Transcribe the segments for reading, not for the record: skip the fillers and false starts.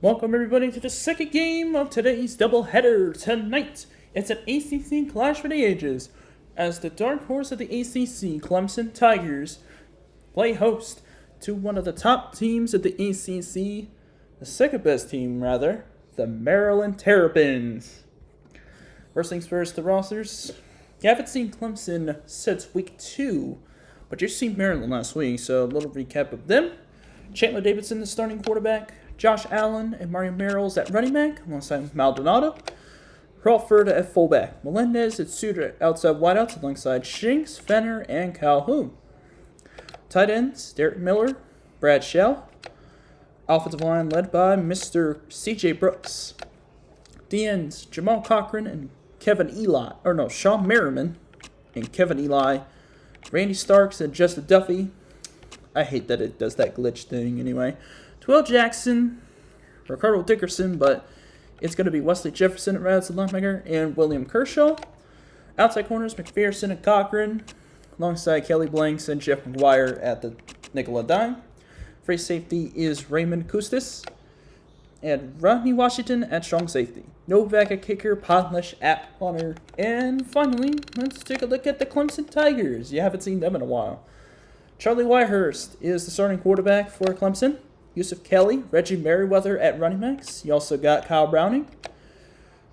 Welcome everybody to the second game of today's doubleheader tonight. It's an ACC clash for the ages as the dark horse of the ACC, Clemson Tigers, play host to one of the top teams of the ACC, the second best team rather, the Maryland Terrapins. First things first, the rosters. You haven't seen Clemson since week 2, but you've seen Maryland last week, so a little recap of them. Chandler Davidson, the starting quarterback. Josh Allen and Mario Merrills at running back, alongside Maldonado. Crawford at fullback. Melendez at Suter at outside wideouts, alongside Shinks, Fenner, and Calhoun. Tight ends, Derek Miller, Brad Shell. Offensive line led by Mr. C.J. Brooks. D ends, Jamal Cochran and Sean Merriman and Kevin Eli. Randy Starks and Justin Duffy. I hate that it does that glitch thing anyway. Twill Jackson, Ricardo Dickerson, but it's going to be Wesley Jefferson at outside linebacker, and William Kershaw. Outside corners, McPherson and Cochran, alongside Kelly Blanks and Jeff McGuire at the nickel and dime. Free safety is Raymond Custis, and Rodney Washington at strong safety. Novak at kicker, Podlesh at punter, and finally, let's take a look at the Clemson Tigers. You haven't seen them in a while. Charlie Whitehurst is the starting quarterback for Clemson. Yusuf Kelly, Reggie Merriweather at running backs. You also got Kyle Browning.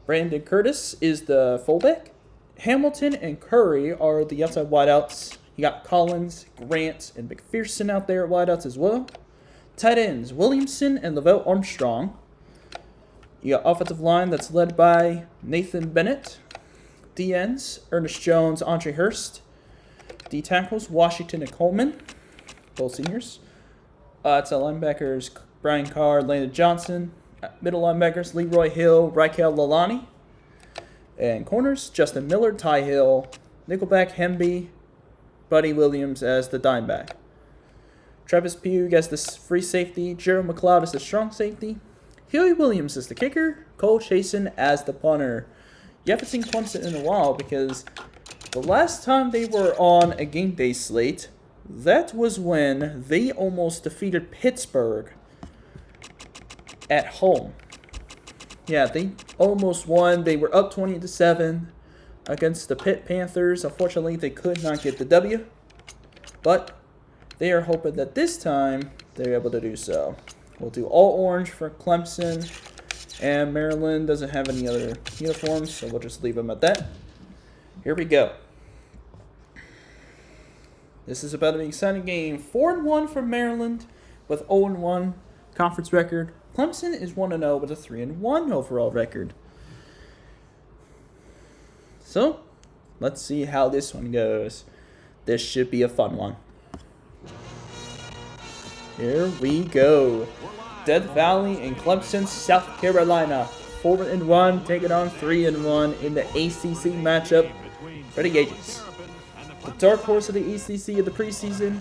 Brandon Curtis is the fullback. Hamilton and Curry are the outside wideouts. You got Collins, Grant, and McPherson out there at wideouts as well. Tight ends, Williamson and Lavelle Armstrong. You got offensive line that's led by Nathan Bennett. D ends, Ernest Jones, Andre Hurst. D tackles, Washington and Coleman, both seniors. Outside linebackers, Brian Carr, Landon Johnson. Middle linebackers, Leroy Hill, Raquel Lalani. And corners, Justin Miller, Ty Hill, Nickelback, Hemby, Buddy Williams as the dime back. Travis Pugh as the free safety, Gerald McLeod as the strong safety. Huey Williams as the kicker, Cole Chasen as the punter. You haven't seen Clemson in a while because the last time they were on a game day slate, that was when they almost defeated Pittsburgh at home. Yeah, they almost won. They were up 20-7 against the Pitt Panthers. Unfortunately, they could not get the W, but they are hoping that this time they're able to do so. We'll do all orange for Clemson, and Maryland doesn't have any other uniforms, so we'll just leave them at that. Here we go. This is about to be an exciting game. 4-1 for Maryland with 0-1 conference record. Clemson is 1-0 with a 3-1 overall record. So, let's see how this one goes. This should be a fun one. Here we go. Death Valley and Clemson, South Carolina. 4-1 taking on 3-1 in the ACC matchup for the ages. The dark horse of the ACC of the preseason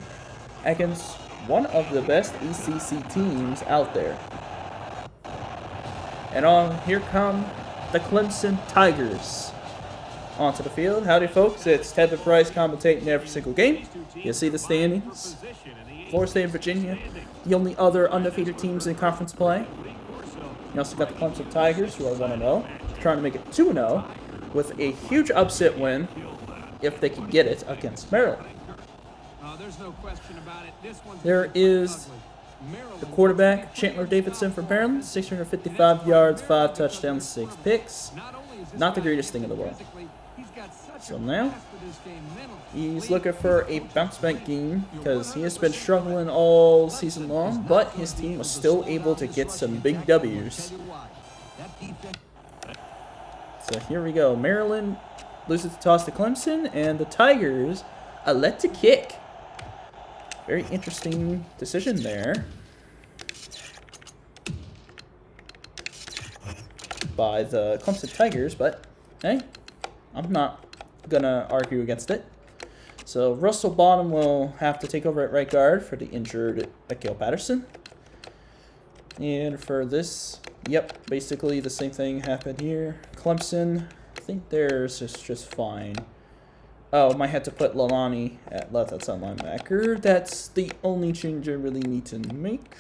against one of the best ACC teams out there. And here come the Clemson Tigers onto the field. Howdy, folks. It's Tevin Price commentating every single game. You see the standings. Florida State and Virginia, the only other undefeated teams in conference play. You also got the Clemson Tigers, who are 1-0, trying to make it 2-0 with a huge upset win, if they can get it, against Maryland. There is the quarterback, Chandler Davidson for Maryland, 655 yards, 5 touchdowns, 6 picks. Not the greatest thing in the world. So now, he's looking for a bounce-back game because he has been struggling all season long, but his team was still able to get some big W's. So here we go. Maryland loses the toss to Clemson, and the Tigers elect to kick. Very interesting decision there by the Clemson Tigers, but hey, I'm not going to argue against it. So Russell Bottom will have to take over at right guard for the injured Akil Patterson. And for this, yep, basically the same thing happened here. Clemson, I think theirs is just fine. Oh, might have to put Lalani at left outside linebacker. That's the only change I really need to make.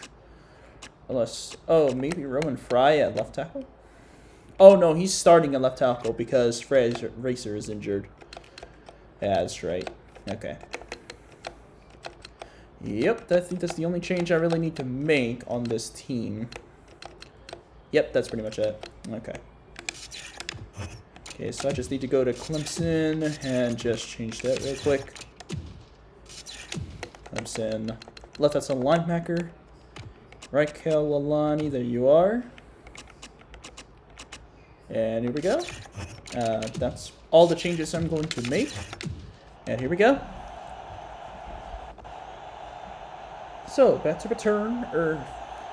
Unless, oh, maybe Roman Fry at left tackle? Oh, no, he's starting at left tackle because Racer is injured. Yeah, that's right. Okay. Yep, I think that's the only change I really need to make on this team. Yep, that's pretty much it. Okay. Okay, so I just need to go to Clemson and just change that real quick. Clemson. Left outside linebacker. Right, Lalani, there you are. And here we go. That's all the changes I'm going to make. And here we go. So, back to return,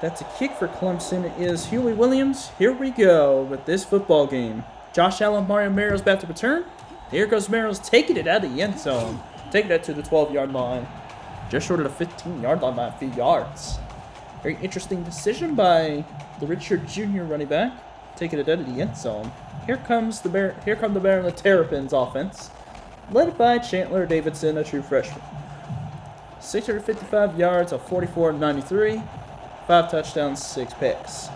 that's a kick for Clemson is Huey Williams. Here we go with this football game. Josh Allen, Mario Merrill's back to return. Here goes Merrill's taking it out of the end zone. Taking it to the 12-yard line. Just short of the 15-yard line by a few yards. Very interesting decision by the Richard Jr. running back. Taking it out of the end zone. Here come the Maryland Terrapins offense. Led by Chandler Davidson, a true freshman. 655 yards of 44-93. 5 touchdowns, 6 picks.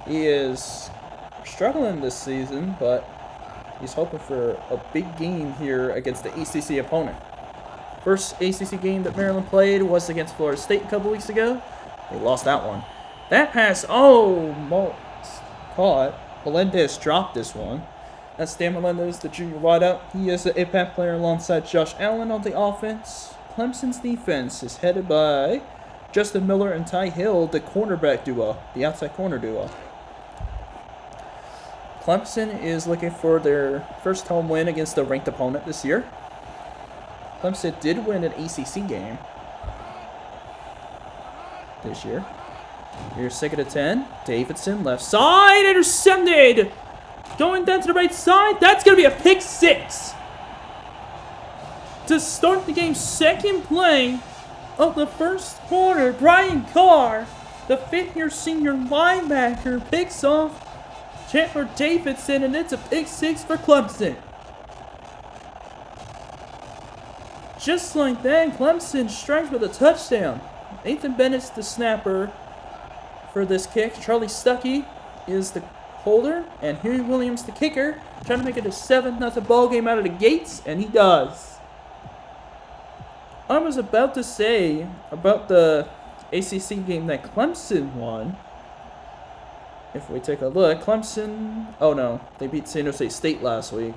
He is struggling this season, but he's hoping for a big game here against the ACC opponent. First ACC game that Maryland played was against Florida State a couple weeks ago. They lost that one. That pass, caught. Melendez dropped this one. That's Dan Melendez, the junior wideout. He is an impact player alongside Josh Allen on the offense. Clemson's defense is headed by Justin Miller and Ty Hill, the cornerback duo, the outside corner duo. Clemson is looking for their first home win against a ranked opponent this year. Clemson did win an ACC game this year. Here's 2nd and 10. Davidson, left side, intercepted! Going down to the right side, that's going to be a pick 6. To start the game's second play of the first quarter, Brian Carr, the 5th-year senior linebacker, picks off Chandler Davidson, and it's a pick 6 for Clemson. Just like that, Clemson strikes with a touchdown. Nathan Bennett's the snapper for this kick. Charlie Stuckey is the holder, and Huey Williams the kicker, trying to make it a 7-0 ball game out of the gates, and he does. I was about to say about the ACC game that Clemson won. If we take a look, Clemson, oh no, they beat San Jose State last week.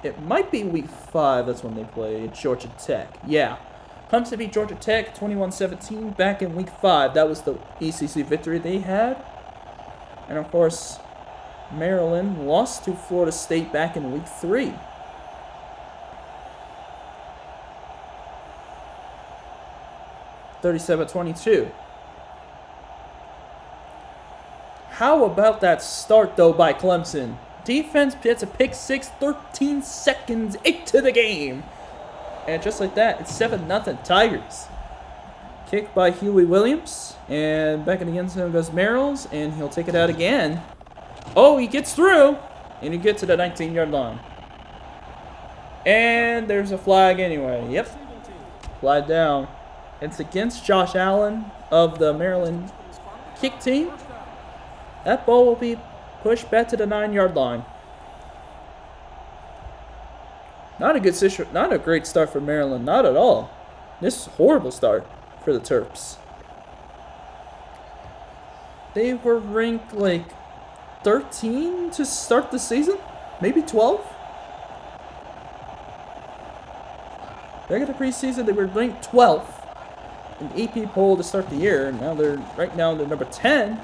It might be week 5, that's when they played Georgia Tech. Yeah, Clemson beat Georgia Tech 21-17 back in week 5. That was the ACC victory they had. And of course, Maryland lost to Florida State back in week 3. (37-22). How about that start, though, by Clemson? Defense gets a pick 6, 13 seconds into the game. And just like that, it's 7-0 Tigers. Kick by Huey Williams. And back in the end zone goes Merrills, and he'll take it out again. Oh, he gets through. And he gets to the 19-yard line. And there's a flag anyway. Yep. Flag down. It's against Josh Allen of the Maryland kick team. That ball will be pushed back to the 9-yard line. Not a great start for Maryland, not at all. This is a horrible start for the Terps. They were ranked like 13 to start the season, maybe 12. Back in the preseason, they were ranked 12th in AP poll to start the year. Now they're number 10,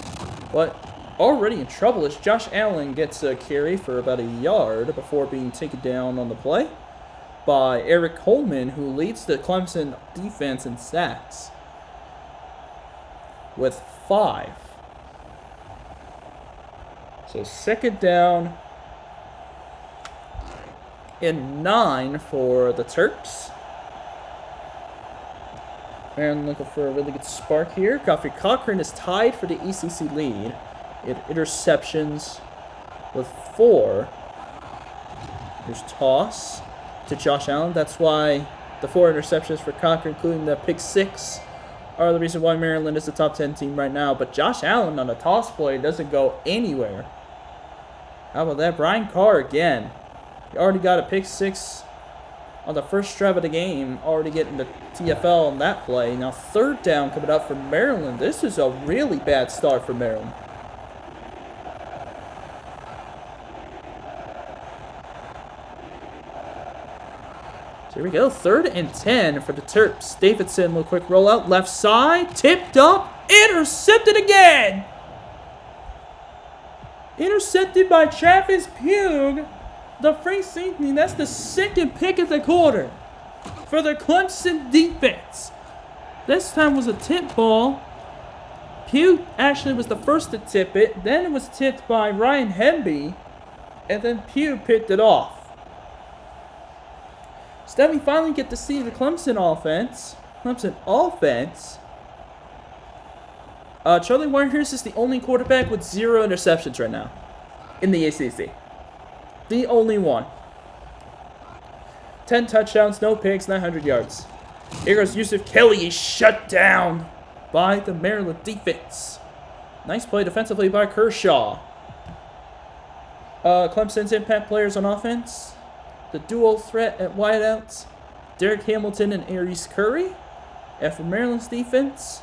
but already in trouble as Josh Allen gets a carry for about a yard before being taken down on the play by Eric Coleman, who leads the Clemson defense in sacks with 5. So 2nd down and 9 for the Terps. And looking for a really good spark here. Godfrey Cochran is tied for the ACC lead in interceptions with 4. There's toss to Josh Allen. That's why the 4 interceptions for Cochran, including the pick 6, are the reason why Maryland is the top 10 team right now. But Josh Allen on the toss play doesn't go anywhere. How about that? Brian Carr again. He already got a pick 6 on the first drive of the game. Already getting the TFL on that play. Now third down coming up for Maryland. This is a really bad start for Maryland. Here we go, 3rd and 10 for the Terps. Davidson, a little quick rollout, left side, tipped up, intercepted again. Intercepted by Travis Pugh, the free safety. That's the 2nd pick of the quarter for the Clemson defense. This time was a tip ball. Pugh actually was the first to tip it. Then it was tipped by Ryan Hemby, and then Pugh picked it off. So then we finally get to see the Clemson offense. Charlie Whitehurst is the only quarterback with 0 interceptions right now in the ACC. The only one. 10 touchdowns, no picks, 900 yards. Here goes Yusuf Kelly. He's shut down by the Maryland defense. Nice play defensively by Kershaw. Clemson's impact players on offense. The dual threat at wideouts, Derek Hamilton and Aries Curry. And for Maryland's defense,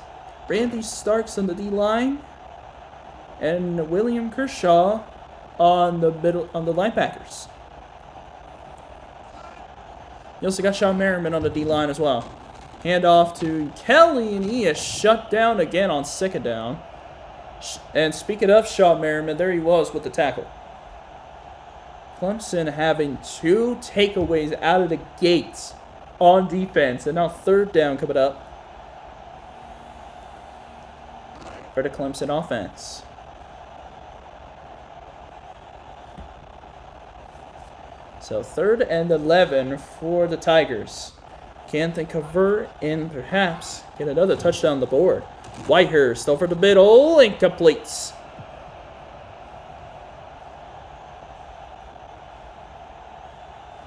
Randy Starks on the D-line, and William Kershaw on the linebackers. You also got Sean Merriman on the D-line as well. Hand off to Kelly, and he is shut down again on 2nd down. And speaking of Sean Merriman, there he was with the tackle. Clemson having 2 takeaways out of the gates on defense. And now 3rd down coming up for the Clemson offense. So 3rd and 11 for the Tigers. Can they convert and perhaps get another touchdown on the board? Whitehurst over the middle, incomplete.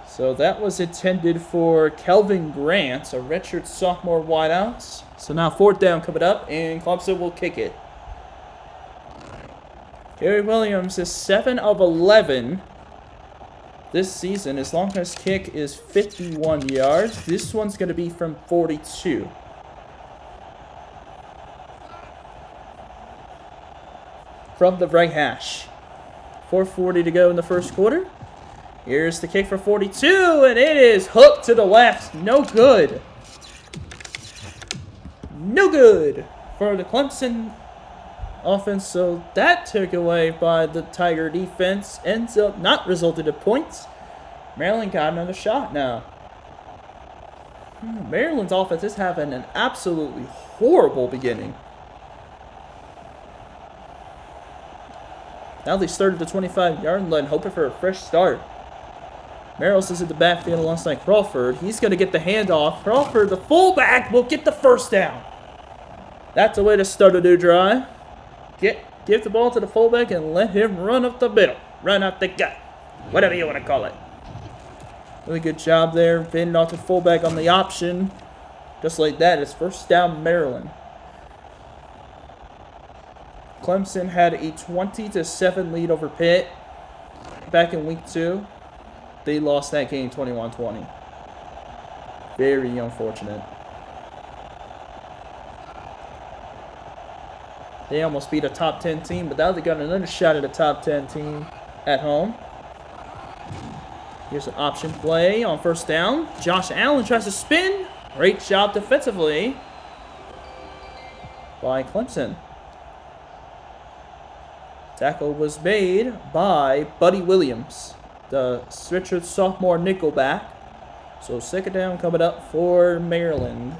So that was intended for Kelvin Grant, a redshirt sophomore wideout. So now 4th down coming up, and Clemson will kick it. Gary Williams is 7 of 11 this season. His longest kick is 51 yards. This one's going to be from 42. From the right hash. 4:40 to go in the first quarter. Here's the kick for 42, and it is hooked to the left. No good. No good for the Clemson offense. So that took away by the Tiger defense ends up not resulting in points. Maryland got another shot now. Maryland's offense is having an absolutely horrible beginning. Now they started the 25-yard line, hoping for a fresh start. Merrills is in the backfield alongside Crawford. He's going to get the handoff. Crawford, the fullback, will get the 1st down. That's a way to start a new drive. Give the ball to the fullback and let him run up the middle. Run up the gut. Whatever you want to call it. Really good job there. Fending off the fullback on the option. Just like that, it's 1st down Maryland. Clemson had a 20-7 lead over Pitt back in week 2. They lost that game 21-20. Very unfortunate. They almost beat a top 10 team, but now they got another shot at a top 10 team at home. Here's an option play on 1st down. Josh Allen tries to spin. Great job defensively by Clemson. Tackle was made by Buddy Williams, the redshirt sophomore nickelback. So 2nd down coming up for Maryland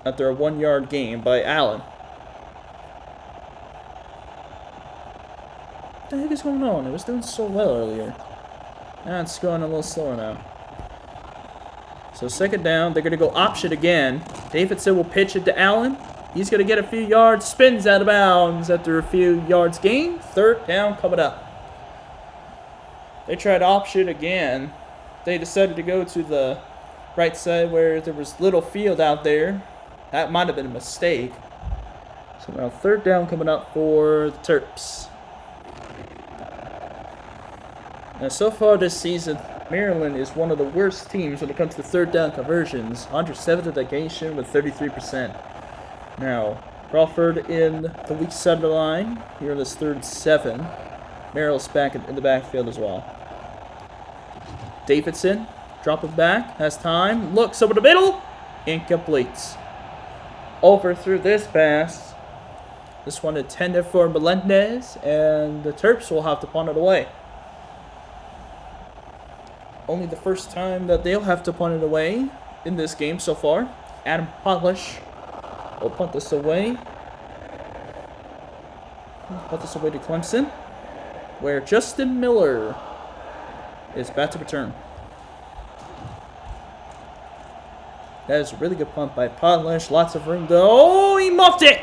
after a 1-yard gain by Allen. What the heck is going on? It was doing so well earlier. Now it's going a little slower now. So 2nd down, they're going to go option again. Davidson will pitch it to Allen. He's going to get a few yards, spins out of bounds after a few yards gained. 3rd down coming up. They tried option again. They decided to go to the right side where there was little field out there. That might have been a mistake. So now third down coming up for the Terps. Now so far this season, Maryland is one of the worst teams when it comes to third down conversions. 107th in the nation with 33%. Now, Crawford in the weak side of the line. Here in this 3rd and 7. Merrill's back in the backfield as well. Davidson, dropping back, has time, looks over the middle, incomplete. Overthrew this pass. This one intended for Melendez, and the Terps will have to punt it away. Only the first time that they'll have to punt it away in this game so far. Adam Polish will punt this away. Punt this away to Clemson, where Justin Miller is about to return. That is a really good punt by Polish. Lots of room though. Oh, he muffed it!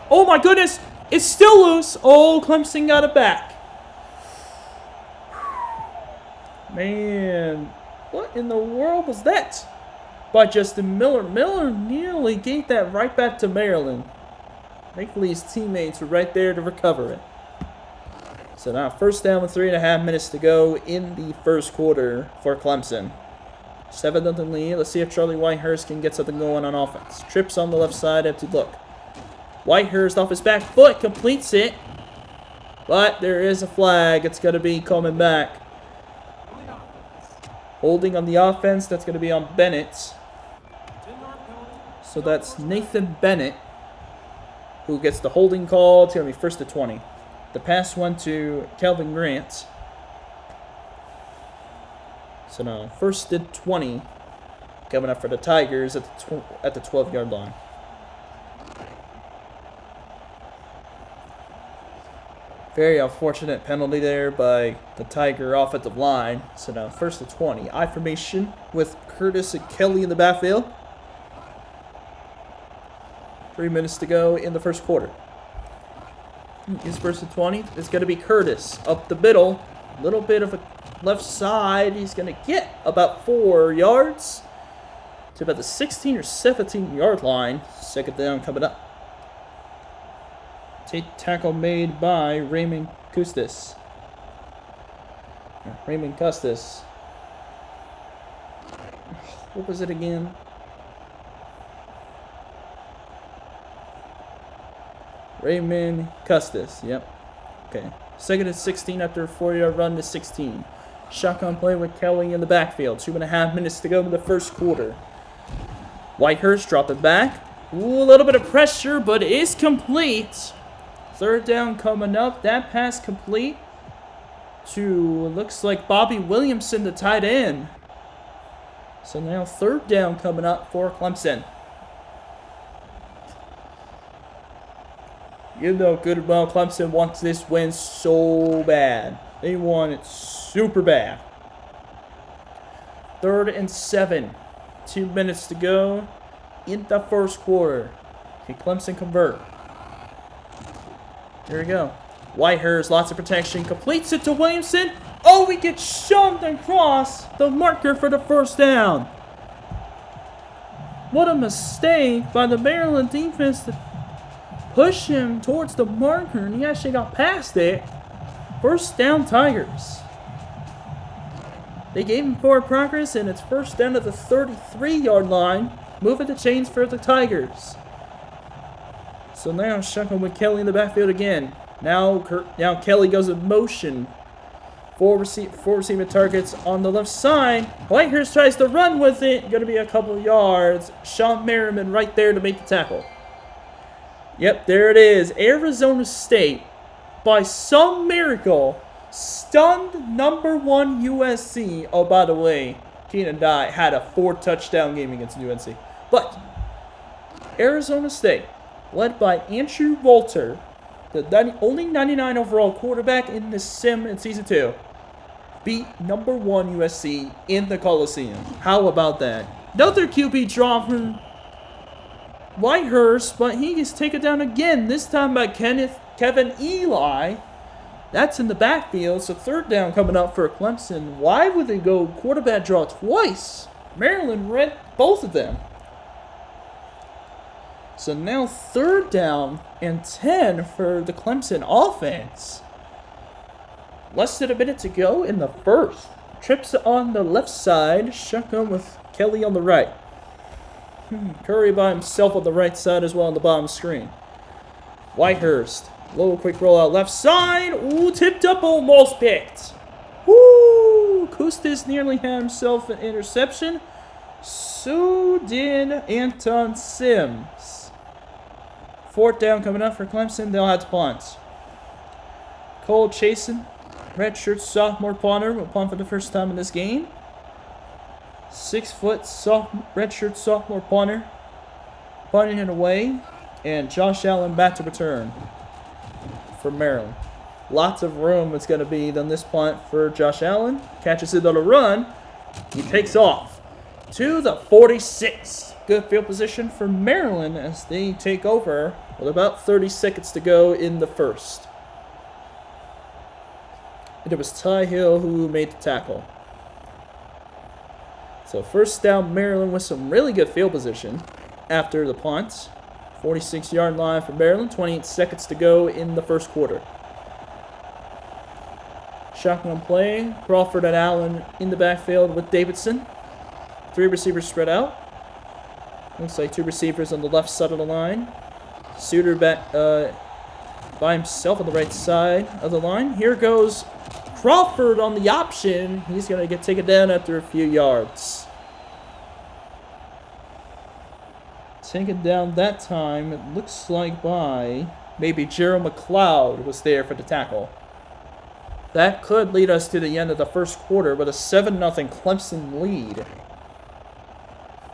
Oh my goodness! It's still loose! Oh, Clemson got it back. Man, what in the world was that? By Justin Miller. Miller nearly gave that right back to Maryland. Thankfully, his teammates were right there to recover it. So now, first down with 3.5 minutes to go in the first quarter for Clemson. 7-0 lead. Let's see if Charlie Whitehurst can get something going on offense. Trips on the left side, empty look. Whitehurst off his back foot, completes it. But there is a flag. It's going to be coming back. Holding on the offense, that's going to be on Bennett. So that's Nathan Bennett who gets the holding call. It's going to be 1st and 20. The pass went to Calvin Grant. So now 1st and 20 coming up for the Tigers at the 12-yard line. Very unfortunate penalty there by the Tiger offensive line. So now 1st and 20. I formation with Curtis and Kelly in the backfield. 3 minutes to go in the first quarter. Here's 1st and 20. It's going to be Curtis up the middle. A little bit of a left side. He's going to get about 4 yards to about the 16 or 17-yard line. Second down coming up. Tackle made by Raymond Custis. What was it again? Raymond Custis. Yep. Okay. 2nd and 16 after a 4-yard run to 16. Shotgun play with Kelly in the backfield. 2.5 minutes to go in the first quarter. Whitehurst dropping back. Ooh, a little bit of pressure, but it is complete. 3rd down coming up. That pass complete to, looks like Bobby Williamson, the tight end. So now 3rd down coming up for Clemson. You know good and well Clemson wants this win so bad. They want it super bad. 3rd and 7. 2 minutes to go in the first quarter. Can Clemson convert? Here we go. Whitehurst, lots of protection. Completes it to Williamson. Oh, he gets shoved across the marker for the 1st down. What a mistake by the Maryland defense to push him towards the marker, and he actually got past it. 1st down Tigers. They gave him forward progress, and it's 1st down at the 33-yard line. Moving the chains for the Tigers. So now shotgun with Kelly in the backfield again. Now Kelly goes in motion. 4 receiving targets on the left side. Whitehurst tries to run with it. Going to be a couple yards. Sean Merriman right there to make the tackle. Yep, there it is. Arizona State, by some miracle, stunned number 1 USC. Oh, by the way, Keenan Dye had a 4-touchdown game against UNC. But Arizona State, led by Andrew Walter, the only 99 overall quarterback in the sim in Season 2, beat number 1 USC in the Coliseum. How about that? Another QB draw from Whitehurst, but he gets taken down again, this time by Kevin Eli. That's in the backfield, so 3rd down coming up for Clemson. Why would they go quarterback draw twice? Maryland read both of them. So now 3rd down and 10 for the Clemson offense. Less than a minute to go in the first. Trips on the left side. Shotgun with Kelly on the right. Curry by himself on the right side as well on the bottom screen. Whitehurst. Low quick rollout left side. Ooh, tipped up, almost picked. Woo! Kustis nearly had himself an interception. So did Anton Sims. 4th down coming up for Clemson. They'll have to punt. Cole Chasen, redshirt sophomore punter, will punt for the first time in this game. 6-foot redshirt sophomore punter, punting it away. And Josh Allen back to return for Maryland. Lots of room it's going to be on this punt for Josh Allen. Catches it on a run. He takes off to the 46. Good field position for Maryland as they take over with about 30 seconds to go in the first. And it was Ty Hill who made the tackle. So 1st down Maryland with some really good field position after the punt. 46-yard line for Maryland. 28 seconds to go in the first quarter. Shotgun play. Crawford and Allen in the backfield with Davidson. 3 receivers spread out. Looks like 2 receivers on the left side of the line. Suter back by himself on the right side of the line. Here goes Crawford on the option. He's going to get taken down after a few yards. Taken down that time, it looks like by maybe Gerald McLeod was there for the tackle. That could lead us to the end of the first quarter with a 7-0 Clemson lead.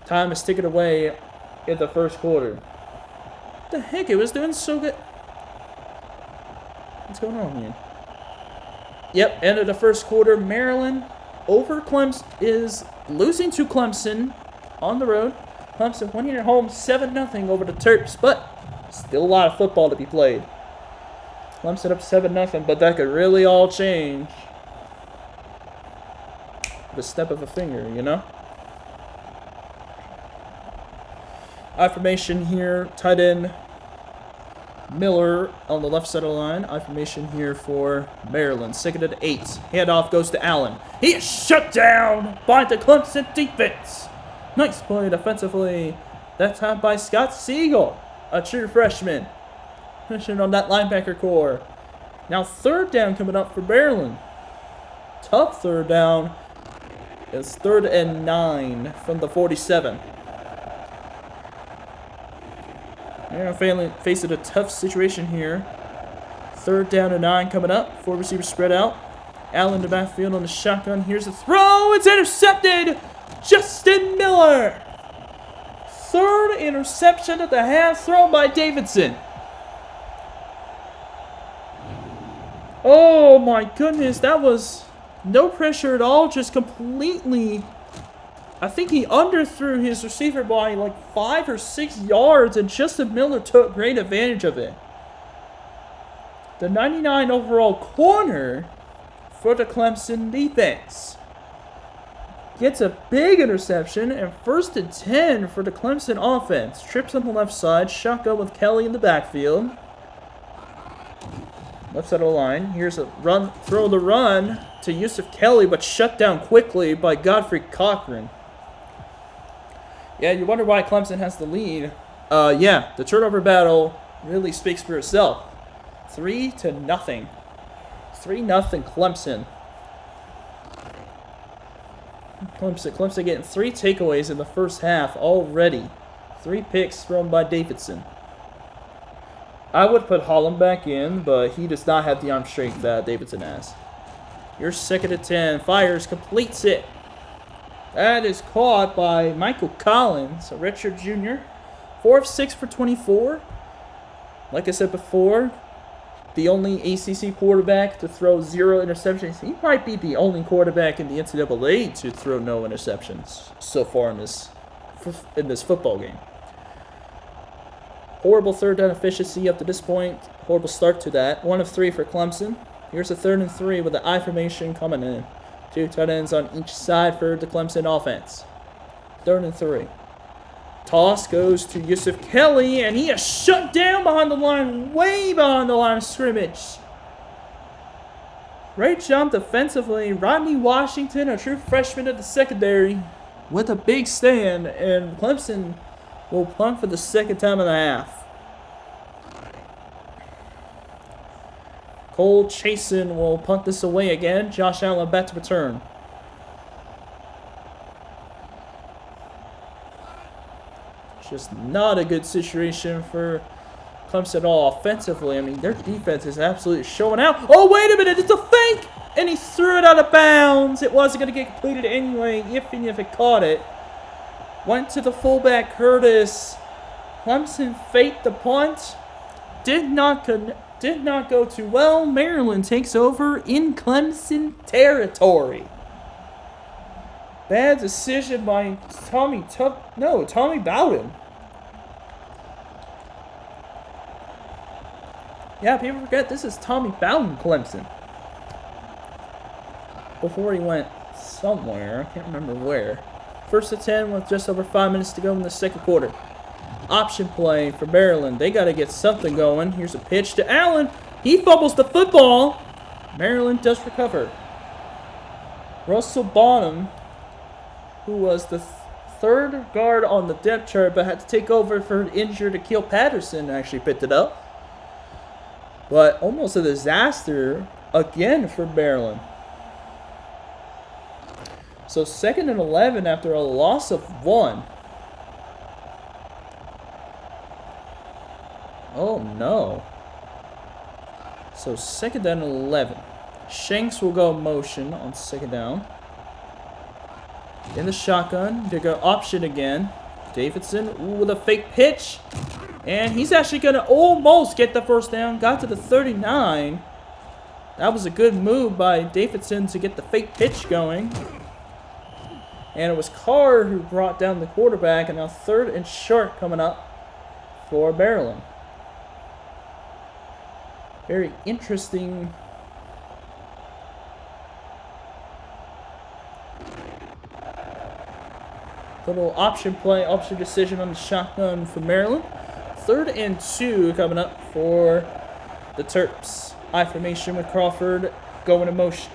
Time is ticking away in the first quarter. What the heck? It was doing so good. What's going on here? Yep, end of the first quarter. Maryland over Clemson is losing to Clemson on the road. Clemson winning at home 7-0 over the Terps, but still a lot of football to be played. Clemson up 7-0, but that could really all change. The step of a finger, you know? I formation here, tight end Miller on the left side of the line. I formation here for Maryland. 2nd and 8. Handoff goes to Allen. He is shut down by the Clemson defense. Nice play defensively. That time by Scott Siegel, a true freshman. Finishing on that linebacker core. Now 3rd down coming up for Maryland. Tough 3rd down. It's 3rd and 9 from the 47. Maryland facing a tough situation here. 3rd down and 9 coming up. 4 receivers spread out. Allen in the backfield on the shotgun. Here's the throw. It's intercepted. Justin Miller. 3rd interception at the half, thrown by Davidson. Oh my goodness, that was no pressure at all, just completely. I think he underthrew his receiver by like 5 or 6 yards, and Justin Miller took great advantage of it. The 99 overall corner for the Clemson defense gets a big interception, and 1st and 10 for the Clemson offense. Trips on the left side, shotgun with Kelly in the backfield. Left side of the line. Here's a run, throw the run to Yusuf Kelly, but shut down quickly by Godfrey Cochran. Yeah, you wonder why Clemson has the lead. Yeah, the turnover battle really speaks for itself. 3-0. 3-0 Clemson. Clemson getting 3 takeaways in the first half already. 3 picks thrown by Davidson. I would put Holland back in, but he does not have the arm strength that Davidson has. Here's 2nd and 10. Fires, completes it. That is caught by Michael Collins, a redshirt junior. 4 of 6 for 24. Like I said before, the only ACC quarterback to throw 0 interceptions. He might be the only quarterback in the NCAA to throw no interceptions so far in this football game. Horrible 3rd down efficiency up to this point. Horrible start to that. 1 of 3 for Clemson. Here's a 3rd and 3 with the I formation coming in. 2 tight ends on each side for the Clemson offense. 3rd and 3. Toss goes to Yusuf Kelly, and he is shut down behind the line, way behind the line of scrimmage. Great job defensively. Rodney Washington, a true freshman at the secondary, with a big stand, and Clemson will punt for the second time in the half. Cole Chasen will punt this away again. Josh Allen back to return. Just not a good situation for Clemson at all offensively. I mean, their defense is absolutely showing out. Oh, wait a minute. It's a fake. And he threw it out of bounds. It wasn't going to get completed anyway, if it caught it. Went to the fullback, Curtis. Clemson faked the punt. Did not go too well. Maryland takes over in Clemson territory. Bad decision by Tommy Bowden. Yeah, people forget this is Tommy Bowden, Clemson. Before he went somewhere, I can't remember where. First and 10 with just over 5 minutes to go in the second quarter. Option play for Maryland. They got to get something going. Here's a pitch to Allen. He fumbles the football. Maryland does recover. Russell Bonham, who was the third guard on the depth chart but had to take over for an injured Akil Patterson, actually picked it up. But almost a disaster again for Maryland. So 2nd and 11 after a loss of 1. Oh no. So 2nd and 11. Shanks will go motion on 2nd down. In the shotgun, they go option again. Davidson with a fake pitch. And he's actually going to almost get the first down. Got to the 39. That was a good move by Davidson to get the fake pitch going. And it was Carr who brought down the quarterback. And now 3rd and short coming up for Maryland. Very interesting. Little option play, option decision on the shotgun for Maryland. 3rd and 2 coming up for the Terps. I formation with Crawford going in motion.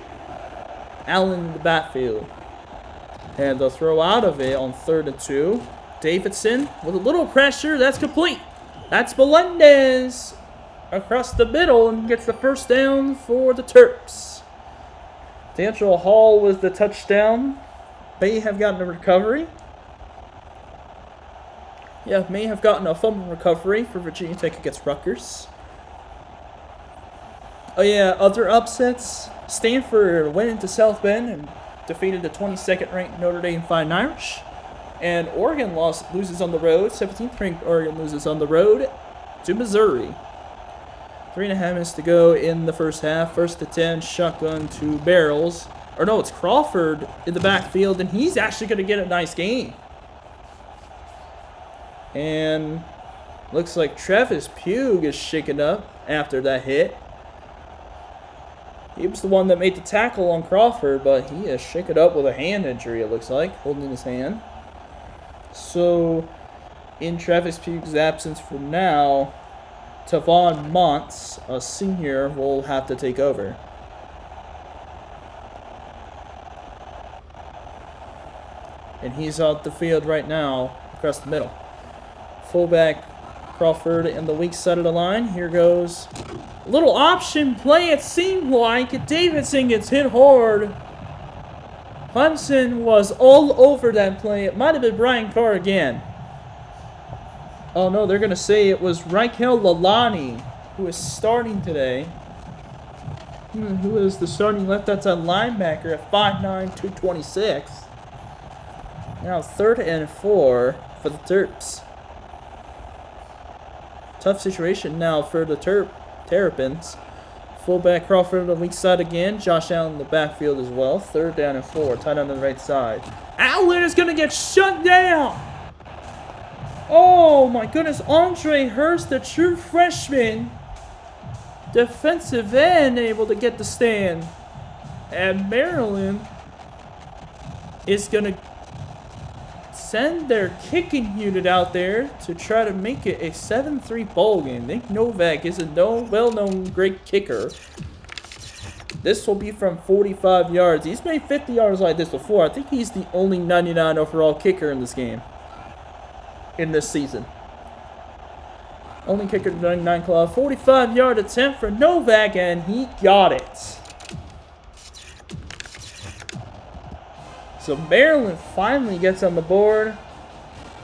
Allen in the backfield. And they'll throw out of it on 3rd and 2. Davidson with a little pressure. That's complete. That's Melendez across the middle and gets the first down for the Terps. D'Angelo Hall with the touchdown. May have gotten a recovery. Yeah, may have gotten a fumble recovery for Virginia Tech against Rutgers. Oh yeah, other upsets. Stanford went into South Bend and defeated the 22nd ranked Notre Dame Fighting Irish. And Oregon loses on the road. 17th ranked Oregon loses on the road to Missouri. 3.5 minutes to go in the first half. 1st to 10, shotgun to Barrels. Or no, it's Crawford in the backfield, and he's actually going to get a nice game. And looks like Travis Pugh is shaken up after that hit. He was the one that made the tackle on Crawford, but he is shaken up with a hand injury, it looks like, holding his hand. So, in Travis Pugh's absence for now, Tavon Montz, a senior, will have to take over. And he's out the field right now, across the middle. Fullback Crawford in the weak side of the line. Here goes a little option play, it seemed like. Davidson gets hit hard. Clemson was all over that play. It might have been Brian Carr again. Oh no, they're going to say it was Raquel Lalani, who is starting today. Who is the starting left outside linebacker at 5'9", 226. Now 3rd and 4 for the Terps. Tough situation now for the Terrapins. Fullback Crawford on the weak side again. Josh Allen in the backfield as well. 3rd down and 4. Tight on the right side. Allen is going to get shut down. Oh my goodness. Andre Hurst, the true freshman defensive end, able to get the stand. And Maryland is going to send their kicking unit out there to try to make it a 7-3 ball game. Nick Novak is a well-known great kicker. This will be from 45 yards. He's made 50 yards like this before. I think he's the only 99 overall kicker in this game. In this season. Only kicker to 99 club. 45-yard attempt for Novak, and he got it. So Maryland finally gets on the board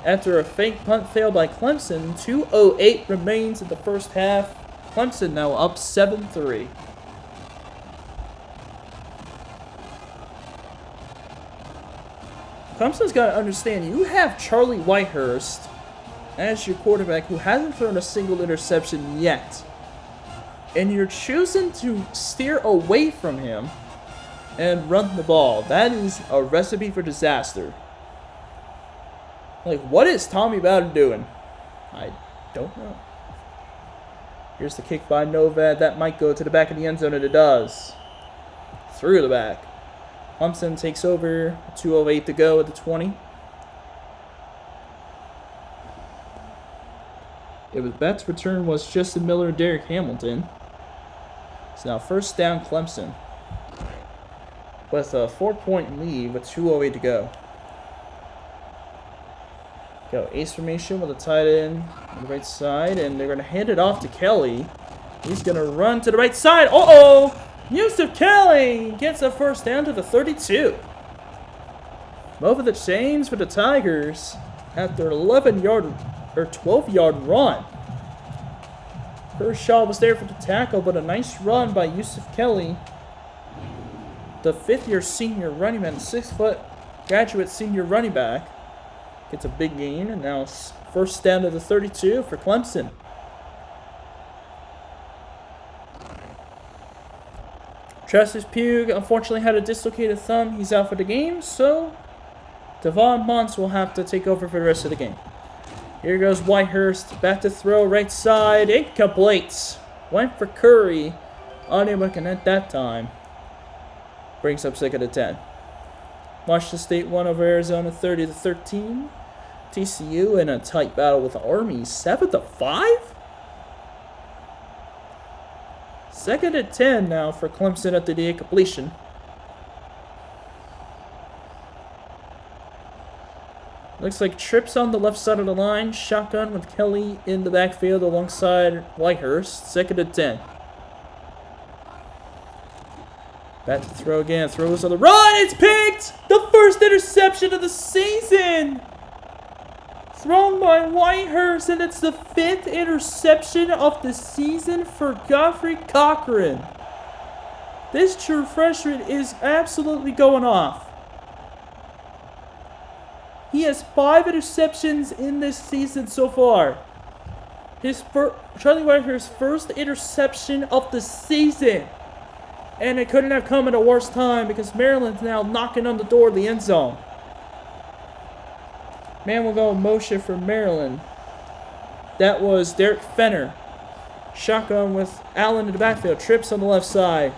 after a fake punt fail by Clemson. 2:08 remains in the first half. Clemson now up 7-3. Clemson's got to understand, you have Charlie Whitehurst as your quarterback who hasn't thrown a single interception yet. And you're choosing to steer away from him and run the ball. That is a recipe for disaster. Like, what is Tommy Bowden doing? I don't know. Here's the kick by Novak. That might go to the back of the end zone, and it does. Through the back. Clemson takes over. 2:08 to go at the 20. That return was Justin Miller and Derek Hamilton. So now first down Clemson. With a 4-point lead with 2:08 to go. Go ace formation with a tight end on the right side, and they're going to hand it off to Kelly. He's going to run to the right side. Uh-oh! Yusuf Kelly gets a first down to the 32. Over the chains for the Tigers after an 11-yard or 12-yard run. Kershaw was there for the tackle, but a nice run by Yusuf Kelly. The fifth-year senior running man, 6-foot graduate senior running back, gets a big gain, and now first down to the 32 for Clemson. Travis Pugh unfortunately had a dislocated thumb. He's out for the game, so Devon Montz will have to take over for the rest of the game. Here goes Whitehurst, back to throw, right side, incomplete. Went for Curry, unable to connect that time. Brings up 2nd and 10. Washington State won over Arizona 30-13. TCU in a tight battle with Army 7-5. 2nd and 10 now for Clemson at the completion. Looks like trips on the left side of the line. Shotgun with Kelly in the backfield alongside Whitehurst. 2nd and 10. Back to throw again. Throws on the run. It's picked! The first interception of the season! Thrown by Whitehurst, and it's the 5th interception of the season for Godfrey Cochran. This true freshman is absolutely going off. He has 5 interceptions in this season so far. Charlie Whitehurst's first interception of the season. And it couldn't have come at a worse time because Maryland's now knocking on the door of the end zone. Man will go in motion for Maryland. That was Derek Fenner. Shotgun with Allen in the backfield. Trips on the left side.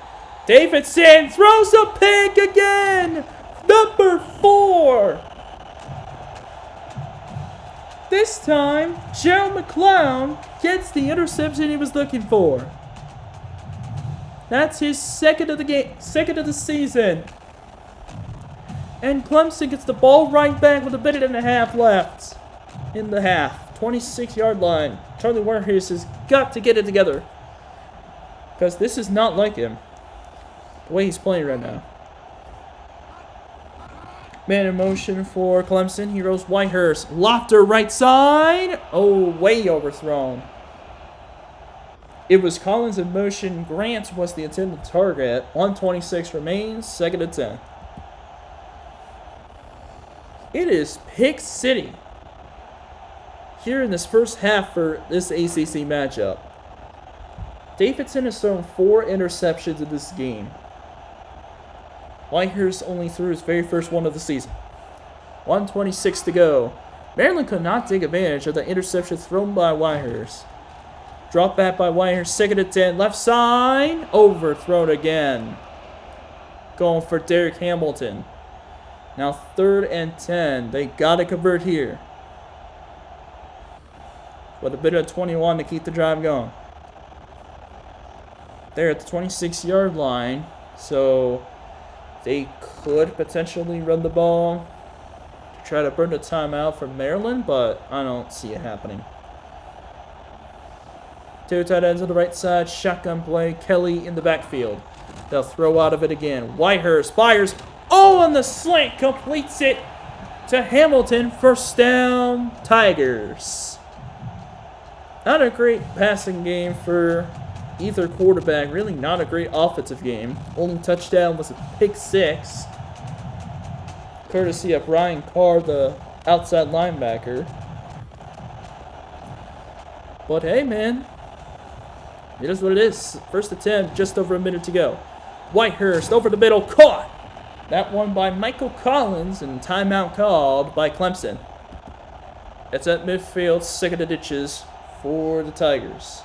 Davidson throws a pick again. Number 4. This time, Gerald McClown gets the interception he was looking for. That's his second of the season. And Clemson gets the ball right back with a minute and a half left in the half. 26-yard line. Charlie Whitehurst has got to get it together. Because this is not like him. The way he's playing right now. Man in motion for Clemson. He goes Whitehurst. Lofter right side. Oh, way overthrown. It was Collins in motion. Grant was the intended target. 1:26 remains. 2nd and 10. It is Pick City here in this first half for this ACC matchup. Davidson has thrown 4 interceptions in this game. Whitehurst only threw his very first one of the season. 1:26 to go. Maryland could not take advantage of the interception thrown by Whitehurst. Drop back by Whitehurst, 2nd and 10. Left side, overthrown again. Going for Derek Hamilton. Now 3rd and 10. They got to convert here. With a bit of 21 to keep the drive going. They're at the 26-yard line. So they could potentially run the ball to try to burn the timeout from Maryland, but I don't see it happening. 2 tight ends on the right side. Shotgun play. Kelly in the backfield. They'll throw out of it again. Whitehurst fires. Oh, on the slant. Completes it to Hamilton. 1st down, Tigers. Not a great passing game for either quarterback. Really not a great offensive game. Only touchdown was a pick 6. Courtesy of Ryan Carr, the outside linebacker. But hey, man. It is what it is. 1st attempt, just over a minute to go. Whitehurst over the middle, caught. That one by Michael Collins, and timeout called by Clemson. It's at midfield, 2nd and inches for the Tigers.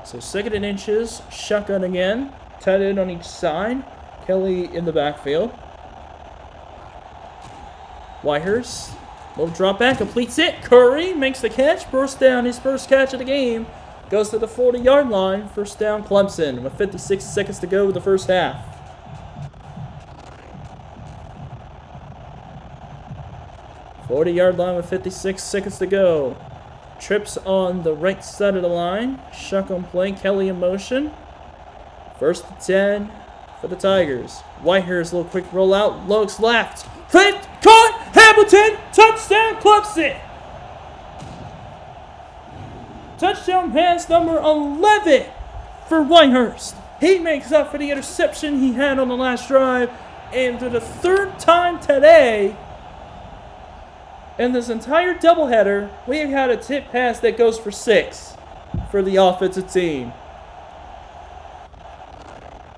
So 2nd and inches, shotgun again, tight end on each side. Kelly in the backfield. Whitehurst, little drop back, completes it. Curry makes the catch, bursts down his first catch of the game. Goes to the 40-yard line, 1st down Clemson with 56 seconds to go in the first half. Forty-yard line with 56 seconds to go. Trips on the right side of the line. Shotgun play, Kelly in motion. 1st and 10 for the Tigers. Whitehurst, little quick rollout, looks left. Fit, caught, Hamilton, touchdown Clemson. Touchdown pass number 11 for Whitehurst. He makes up for the interception he had on the last drive. And for the 3rd time today, in this entire doubleheader, we have had a tip pass that goes for 6 for the offensive team.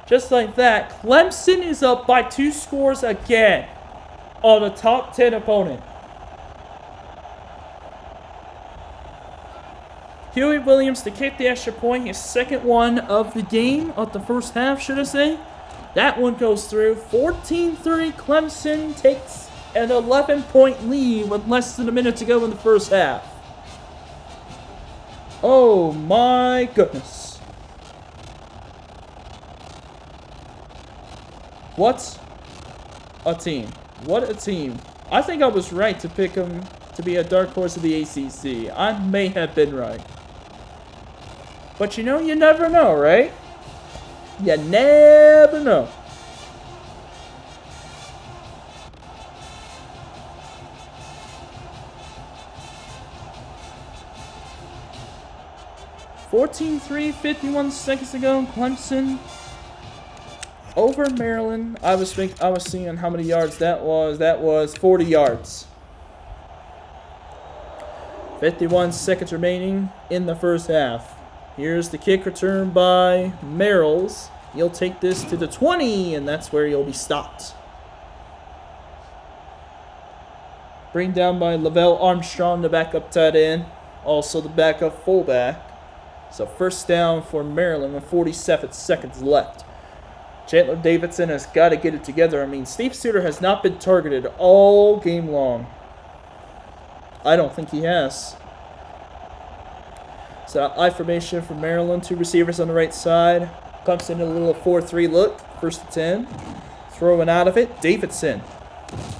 Just like that, Clemson is up by 2 scores again on a top 10 opponent. Huey Williams to kick the extra point, his 2nd one of the game, of the first half, should I say. That one goes through. 14-3, Clemson takes an 11-point lead with less than a minute to go in the first half. Oh my goodness. What a team. What a team. I think I was right to pick them to be a dark horse of the ACC. I may have been right. But you know, you never know, right? You never know. (14-3), 51 seconds to go. Clemson over Maryland. I was seeing how many yards that was. That was 40 yards. 51 seconds remaining in the first half. Here's the kick return by Merrills. He'll take this to the 20, and that's where he'll be stopped. Bring down by Lavelle Armstrong, the backup tight end. Also the backup fullback. So 1st down for Maryland with 47 seconds left. Chandler Davidson has got to get it together. I mean, Steve Suter has not been targeted all game long. I don't think he has. So I formation for Maryland. 2 receivers on the right side. Clemson in a little 4-3 look. 1st and 10. Throwing out of it. Davidson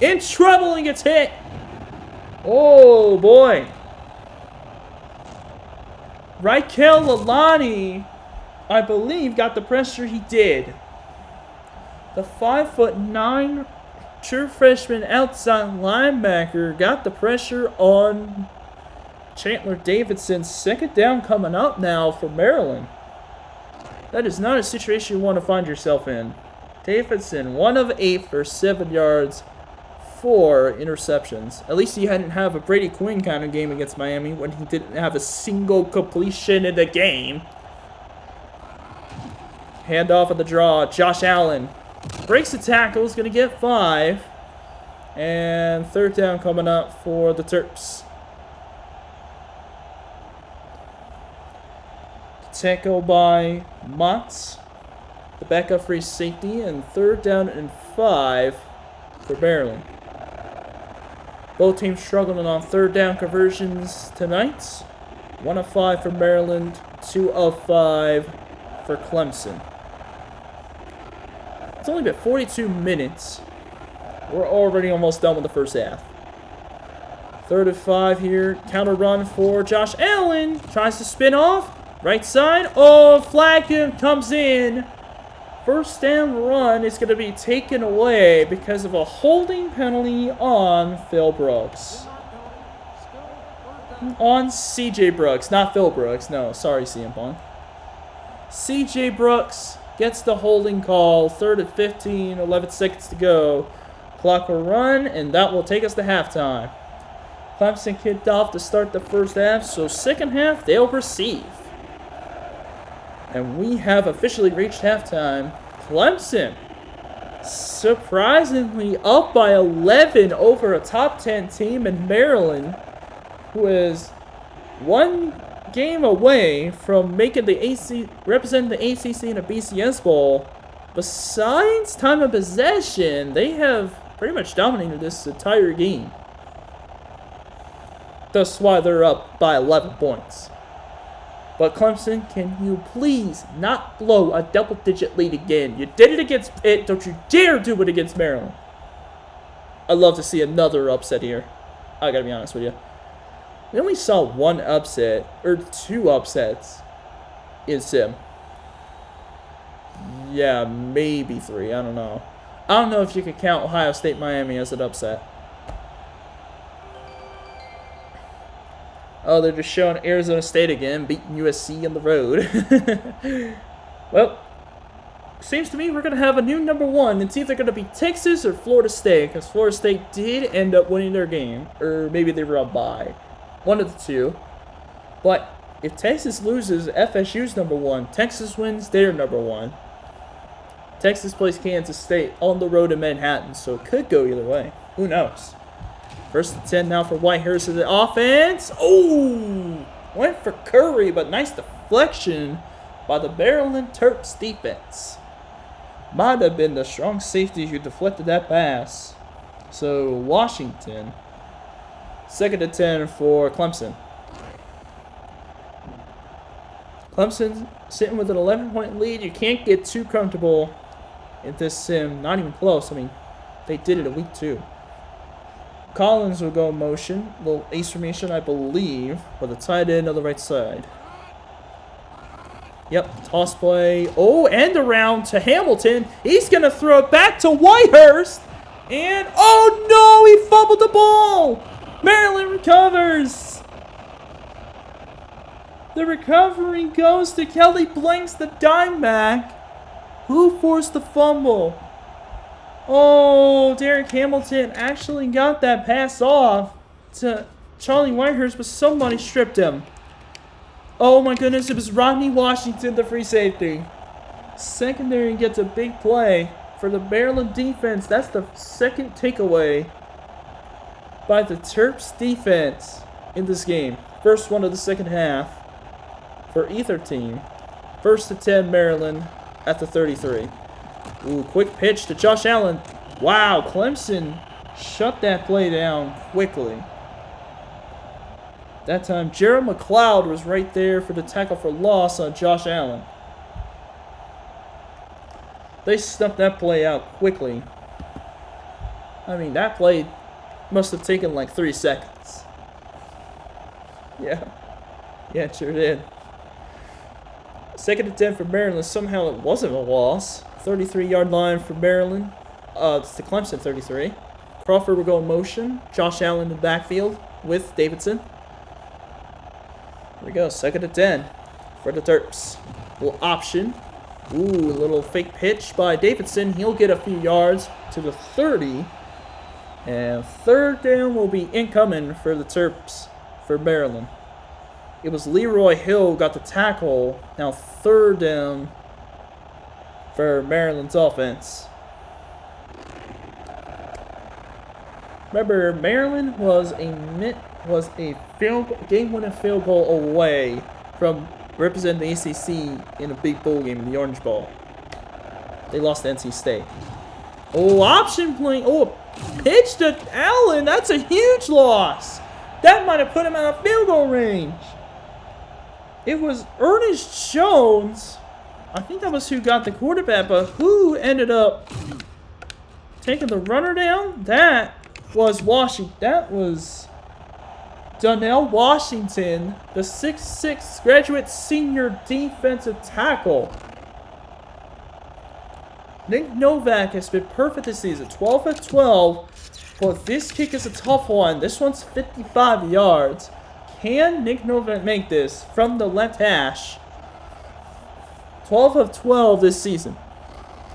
in trouble and gets hit. Oh, boy. Raquel Lalani, I believe, got the pressure. He did. The 5'9" true freshman outside linebacker got the pressure on Chandler Davidson. 2nd down coming up now for Maryland. That is not a situation you want to find yourself in. Davidson, 1 of 8 for 7 yards, 4 interceptions. At least he hadn't have a Brady Quinn kind of game against Miami when he didn't have a single completion in the game. Handoff of the draw. Josh Allen breaks the tackle. Is going to get 5. And 3rd down coming up for the Terps. Tackle by Motts, the backup free safety, and 3rd down and 5 for Maryland. Both teams struggling on 3rd down conversions tonight. 1 of 5 for Maryland, 2 of 5 for Clemson. It's only been 42 minutes. We're already almost done with the first half. 3rd and 5 here. Counter run for Josh Allen. Tries to spin off. Right side. Oh, flag comes in. 1st down run is going to be taken away because of a holding penalty on Phil Brooks. On C.J. Brooks, not Phil Brooks. No, sorry, CM Punk. C.J. Brooks gets the holding call. 3rd and 15, 11 seconds to go. Clock will run, and that will take us to halftime. Clemson kicked off to start the first half, so second half, they'll receive. And we have officially reached halftime. Clemson, surprisingly up by 11 over a top 10 team in Maryland, who is 1 game away from making the representing the ACC in a BCS Bowl. Besides time of possession, they have pretty much dominated this entire game. That's why they're up by 11 points. But Clemson, can you please not blow a double-digit lead again? You did it against Pitt. Don't you dare do it against Maryland. I'd love to see another upset here. I gotta be honest with you. We only saw 1 upset, or 2 upsets in Sim. Yeah, maybe 3. I don't know. I don't know if you could count Ohio State Miami as an upset. Oh, they're just showing Arizona State again, beating USC on the road. Well, seems to me we're going to have a new number 1. It's either going to be Texas or Florida State, because Florida State did end up winning their game. Or maybe they were up by. One of the two. But if Texas loses, FSU's number 1. Texas wins, they're number 1. Texas plays Kansas State on the road in Manhattan, so it could go either way. Who knows? 1st and 10 now for Whitehurst in the offense. Oh! Went for Curry, but nice deflection by the Maryland Terps defense. Might have been the strong safety who deflected that pass. So, Washington. 2nd and 10 for Clemson. Clemson sitting with an 11-point lead. You can't get too comfortable in this sim. Not even close. I mean, they did it in week 2. Collins will go in motion. Little ace formation, I believe, with a tight end on the right side. Yep, toss play. Oh, end around to Hamilton. He's going to throw it back to Whitehurst. And, oh no, he fumbled the ball. Maryland recovers. The recovery goes to Kelly Blanks, the dime back. Who forced the fumble? Oh, Derek Hamilton actually got that pass off to Charlie Whitehurst, but somebody stripped him. Oh my goodness, it was Rodney Washington, the free safety. Secondary gets a big play for the Maryland defense. That's the 2nd takeaway by the Terps defense in this game. First one of the second half for either team. 1st and 10 Maryland at the 33. Ooh, quick pitch to Josh Allen. Wow, Clemson shut that play down quickly. That time, Jared McLeod was right there for the tackle for loss on Josh Allen. They snuffed that play out quickly. I mean, that play must have taken like 3 seconds. Yeah, it sure did. 2nd and 10 for Maryland. Somehow it wasn't a loss. 33-yard line for Maryland. It's the Clemson 33. Crawford will go in motion. Josh Allen in the backfield with Davidson. Here we go. 2nd and 10 for the Terps. Little option. Ooh, a little fake pitch by Davidson. He'll get a few yards to the 30. And 3rd down will be incoming for the Terps for Maryland. It was Leroy Hill who got the tackle. Now 3rd down for Maryland's offense. Remember, Maryland was a game-winning field goal away from represented the ACC in a big bowl game in the Orange Bowl. They lost to NC State. Oh, option play. Oh, pitch to Allen. That's a huge loss. That might have put him out of field goal range. It was Ernest Jones. I think that was who got the quarterback, but who ended up taking the runner down? That was Washington. That was Donnell Washington, the 6'6" graduate senior defensive tackle. Nick Novak has been perfect this season, 12 of 12, but this kick is a tough one. This one's 55 yards. Can Nick Novak make this from the left hash? 12 of 12 this season.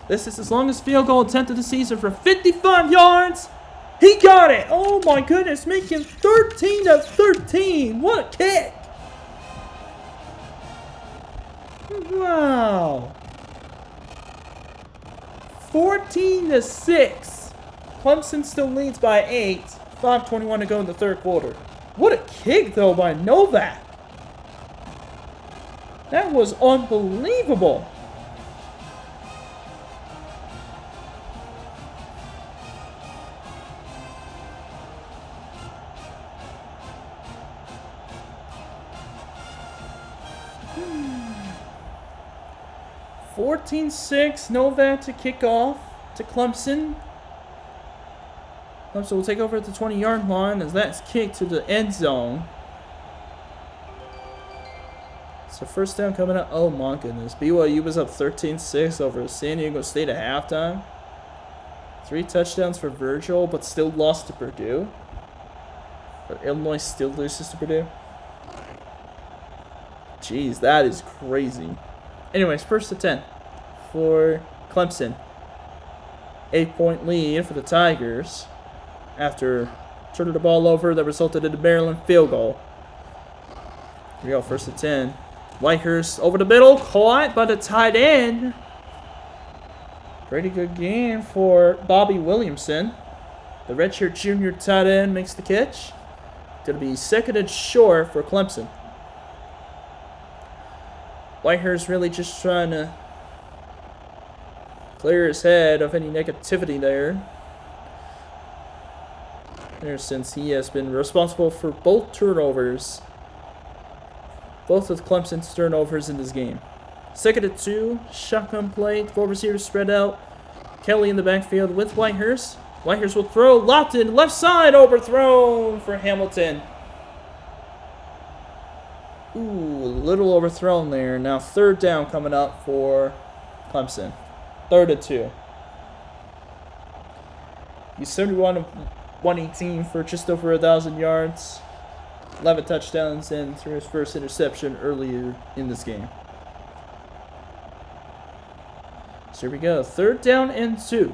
This is his longest field goal attempt of the season for 55 yards. He got it! Oh my goodness, making 13 of 13. What a kick! Wow. 14-6. Clemson still leads by 8. 5:21 to go in the third quarter. What a kick, though, by Novak. That was unbelievable. Hmm. 14-6, Novak to kick off to Clemson. Clemson will take over at the 20-yard line as that's kicked to the end zone. So first down coming up. Oh my goodness. BYU was up 13-6 over San Diego State at halftime. 3 touchdowns for Virgil, but still lost to Purdue. But Illinois still loses to Purdue. Jeez, that is crazy. Anyways, first and 10 for Clemson. 8-point lead for the Tigers after turning the ball over that resulted in the Maryland field goal. Here we go, first and 10. Whitehurst over the middle, caught by the tight end. Pretty good game for Bobby Williamson. The redshirt junior tight end makes the catch. Going to be second and short for Clemson. Whitehurst really just trying to clear his head of any negativity there. Since he has been responsible for both turnovers. Both of Clemson's turnovers in this game. Second and 2, shotgun play. 4 receivers spread out. Kelly in the backfield with Whitehurst. Whitehurst will throw. Locked in. Left side. Overthrown for Hamilton. Ooh, a little overthrown there. Now third down coming up for Clemson. 3rd and 2. He's 71 of 118 for just over 1,000 yards. 11 touchdowns and threw his first interception earlier in this game. So here we go. 3rd down and 2.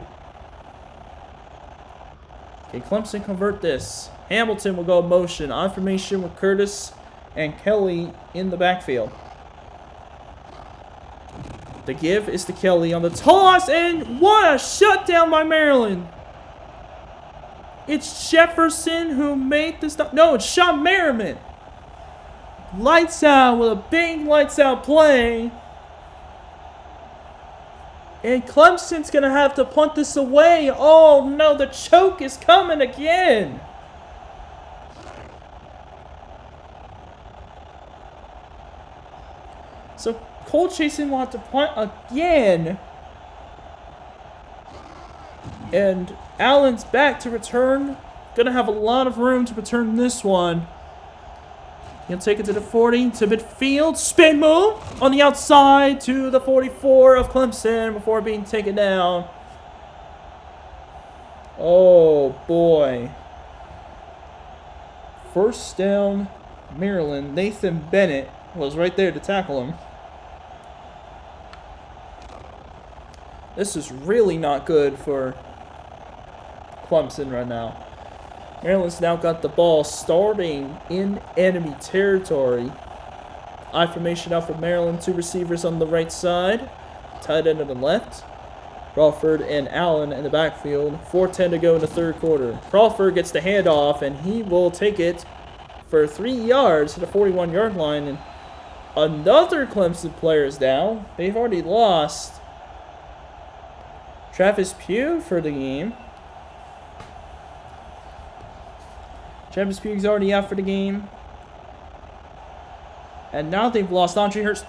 Okay, Clemson convert this. Hamilton will go motion. On formation with Curtis and Kelly in the backfield. The give is to Kelly on the toss, and what a shutdown by Maryland. It's Jefferson who made the stop. No, it's Sean Merriman. Lights out with a big lights out play. And Clemson's going to have to punt this away. Oh no, the choke is coming again. So Cole Chasen will have to punt again. And Allen's back to return. Gonna have a lot of room to return this one. He'll take it to the 40, to midfield. Spin move on the outside to the 44 of Clemson before being taken down. Oh boy. First down, Maryland. Nathan Bennett was right there to tackle him. This is really not good for Clemson right now. Maryland's now got the ball starting in enemy territory. I formation out for Maryland. 2 receivers on the right side. Tight end on the left. Crawford and Allen in the backfield. 4:10 to go in the third quarter. Crawford gets the handoff, and he will take it for 3 yards to the 41-yard line. And Another Clemson player is down. They've already lost. Travis Pugh for the game. Travis Pugh's already out for the game. And now they've lost Andre Hurst.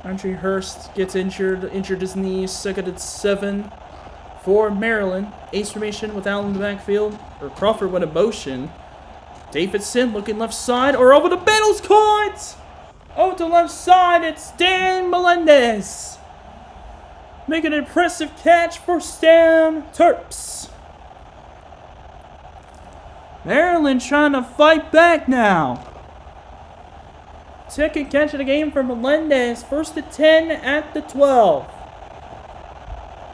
Andre Hurst gets injured his knee. Second and 7 for Maryland. Ace formation with Allen in the backfield. Or Crawford with a motion. Davidson looking left side. Or over the middle's caught! Over to the left side, it's Dan Melendez. Making an impressive catch for Stan Terps. Maryland trying to fight back now. Second catch of the game for Melendez. First and 10 at the 12.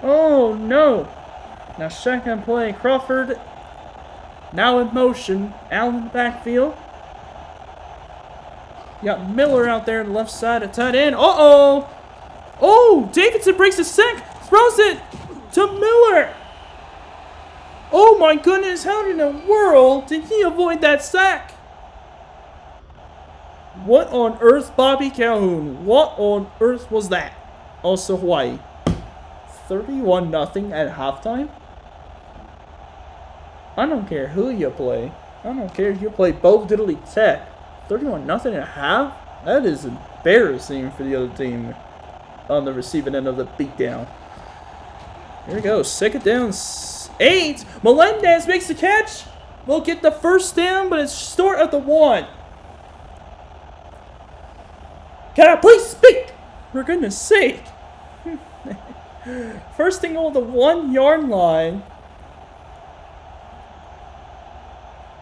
Oh no. Now second play. Crawford now in motion. Allen in the backfield. You got Miller out there on the left side at tight end. Uh-oh. Oh, Davidson breaks a sack. Throws it to Miller. Oh my goodness. How in the world did he avoid that sack? What on earth, Bobby Calhoun? What on earth was that? Also Hawaii. 31-0 at halftime? I don't care who you play. I don't care if you play Bo Diddley Tech. 31-0 at half? That is embarrassing for the other team on the receiving end of the beatdown. Here we go. Second down, 8. Melendez makes the catch. We'll get the first down, but it's short of the 1. Can I please speak? For goodness sake. First thing on the 1-yard line.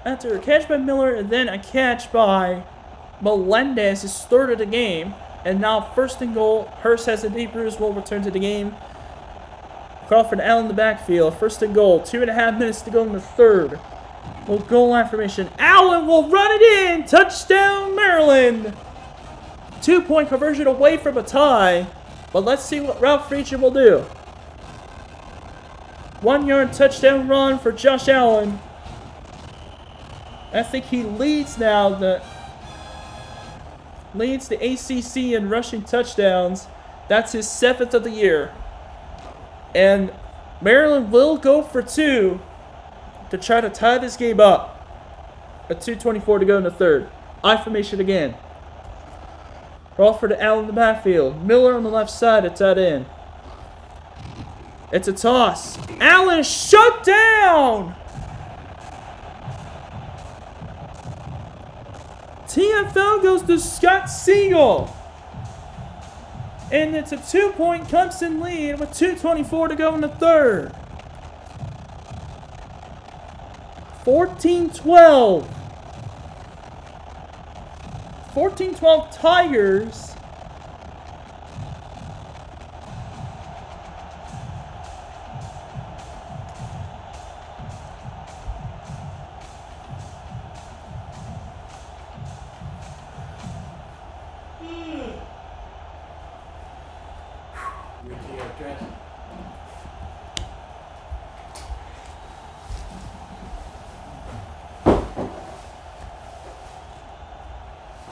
After a catch by Miller and then a catch by Melendez, his third of the game. And now first and goal. Hurst has a deep bruise, will return to the game. Crawford Allen in the backfield. First and goal. 2.5 minutes to go in the third. Well, goal line formation. Allen will run it in. Touchdown, Maryland. 2-point conversion away from a tie. But let's see what Ralph Friedgen will do. 1-yard touchdown run for Josh Allen. I think he leads now. Leads the ACC in rushing touchdowns. That's his 7th of the year. And Maryland will go for 2 to try to tie this game up. At 2:24 to go in the third. I formation again. Crawford to Allen in the backfield. Miller on the left side at tight end. It's a toss. Allen shut down! TFL goes to Scott Siegel. And it's a 2-point Clemson lead with 2:24 to go in the third. 14-12. 14-12 Tigers.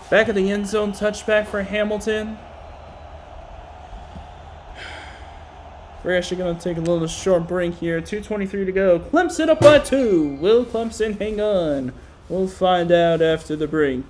Back at the end zone, touchback for Hamilton. We're actually going to take a little short break here. 2:23 to go. Clemson up by 2. Will Clemson hang on? We'll find out after the break.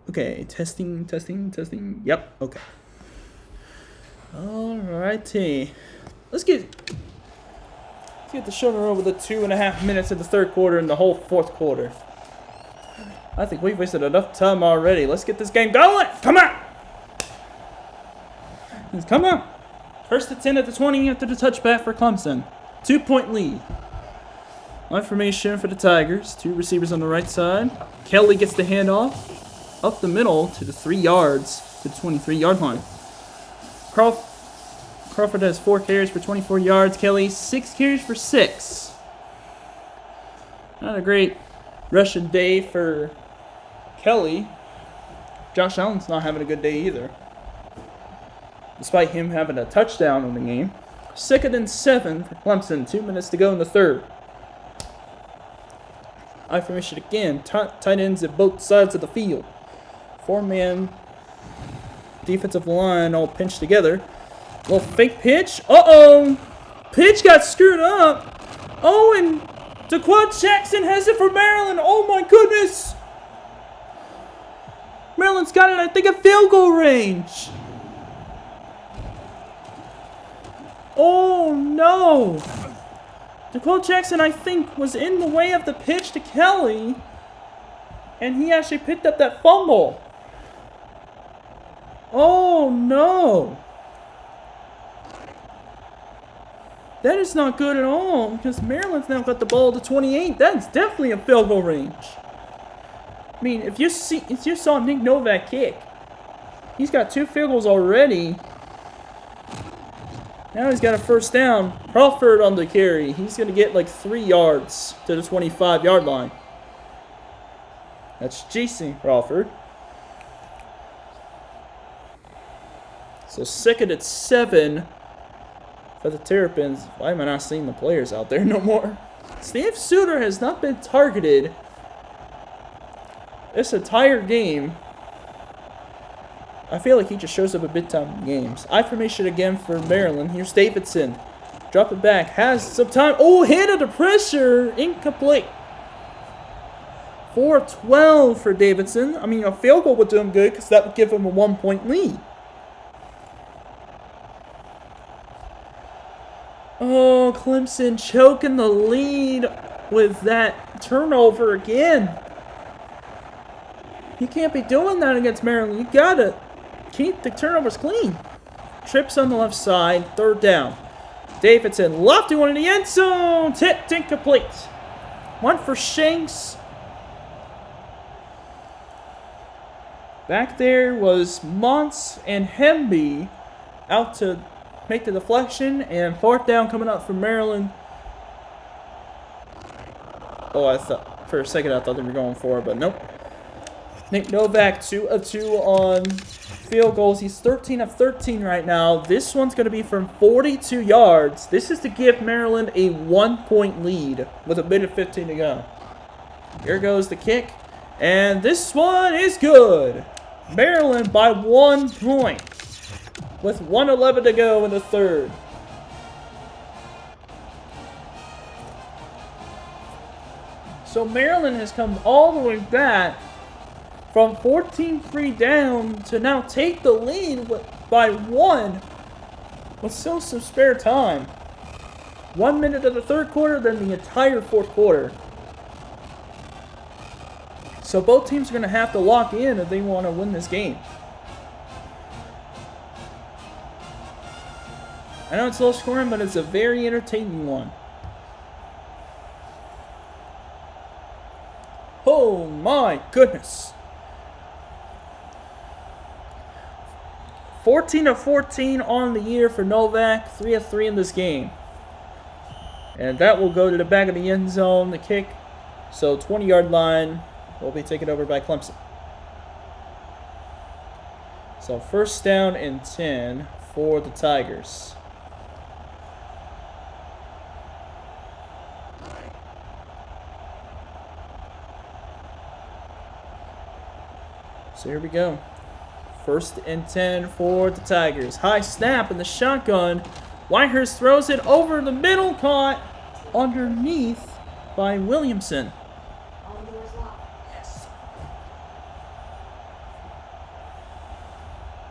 Okay, testing. Yep, okay. Alrighty. Let's get the show over the 2.5 minutes of the third quarter and the whole fourth quarter. I think we've wasted enough time already. Let's get this game going. Come on. Come on. First and 10 at the 20 after the touchback for Clemson. 2-point lead. Formation for the Tigers. 2 receivers on the right side. Kelly gets the handoff up the middle to the 3 yards to the 23-yard line. Crawford has 4 carries for 24 yards. Kelly 6 carries for 6. Not a great rushing day for Kelly. Josh Allen's not having a good day either, despite him having a touchdown in the game. 2nd and 7 for Clemson. 2 minutes to go in the third. I formation again. Tight ends at both sides of the field. 4-man defensive line all pinched together. Little fake pitch. Uh-oh. Pitch got screwed up. Oh, and DeQuan Jackson has it for Maryland. Oh, my goodness. Maryland's got it, I think, at field goal range. Oh, no. DeQuan Jackson, I think, was in the way of the pitch to Kelly, and he actually picked up that fumble. Oh, no. That is not good at all, because Maryland's now got the ball to 28. That's definitely a field goal range. I mean, if you saw Nick Novak kick, he's got 2 field goals already. Now he's got a first down. Crawford on the carry. He's going to get like 3 yards to the 25-yard line. That's Jason Crawford. So 2nd and 7 for the Terrapins. Why am I not seeing the players out there no more? Steve Suter has not been targeted this entire game. I feel like he just shows up a big time in games. I formation again for Maryland. Here's Davidson. Drop it back. Has some time. Oh, hit under pressure. Incomplete. 4-12 for Davidson. I mean, a field goal would do him good because that would give him a 1-point lead. Oh, Clemson choking the lead with that turnover again. You can't be doing that against Maryland. You gotta keep the turnovers clean. Trips on the left side. 3rd down. Davidson lofty one in the end zone. Tipped incomplete. One for Shanks. Back there was Montz and Hemby out to make the deflection. And 4th down coming up from Maryland. Oh, I thought for a second I thought they were going for it, but nope. Nick Novak 2 of 2 on field goals. He's 13 of 13 right now. This one's going to be from 42 yards. This is to give Maryland a 1-point lead with a minute 15 to go. Here goes the kick. And this one is good. Maryland by 1 point with 1:11 to go in the third. So Maryland has come all the way back from 14-3 down to now take the lead by 1 with still some spare time. 1 minute of the third quarter, then the entire fourth quarter. So both teams are going to have to lock in if they want to win this game. I know it's low scoring, but it's a very entertaining one. Oh my goodness. 14 of 14 on the year for Novak. 3 of 3 in this game. And that will go to the back of the end zone, the kick. So 20-yard line will be taken over by Clemson. So 1st down and 10 for the Tigers. So here we go. 1st and 10 for the Tigers. High snap in the shotgun. Whitehurst throws it over the middle, caught underneath by Williamson. Yes.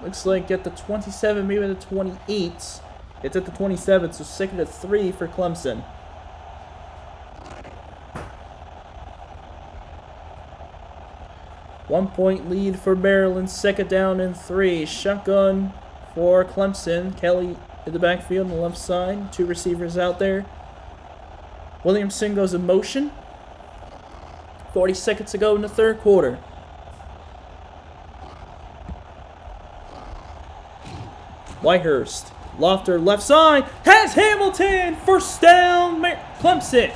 Looks like at the 27, maybe the 28. It's at the 27, so 2nd and 3 for Clemson. One-point lead for Maryland, 2nd down and 3. Shotgun for Clemson. Kelly in the backfield on the left side. 2 receivers out there. Williamson goes in motion. 40 seconds to go in the 3rd quarter. Whitehurst. Lofter left side. Has Hamilton. 1st down. Clemson.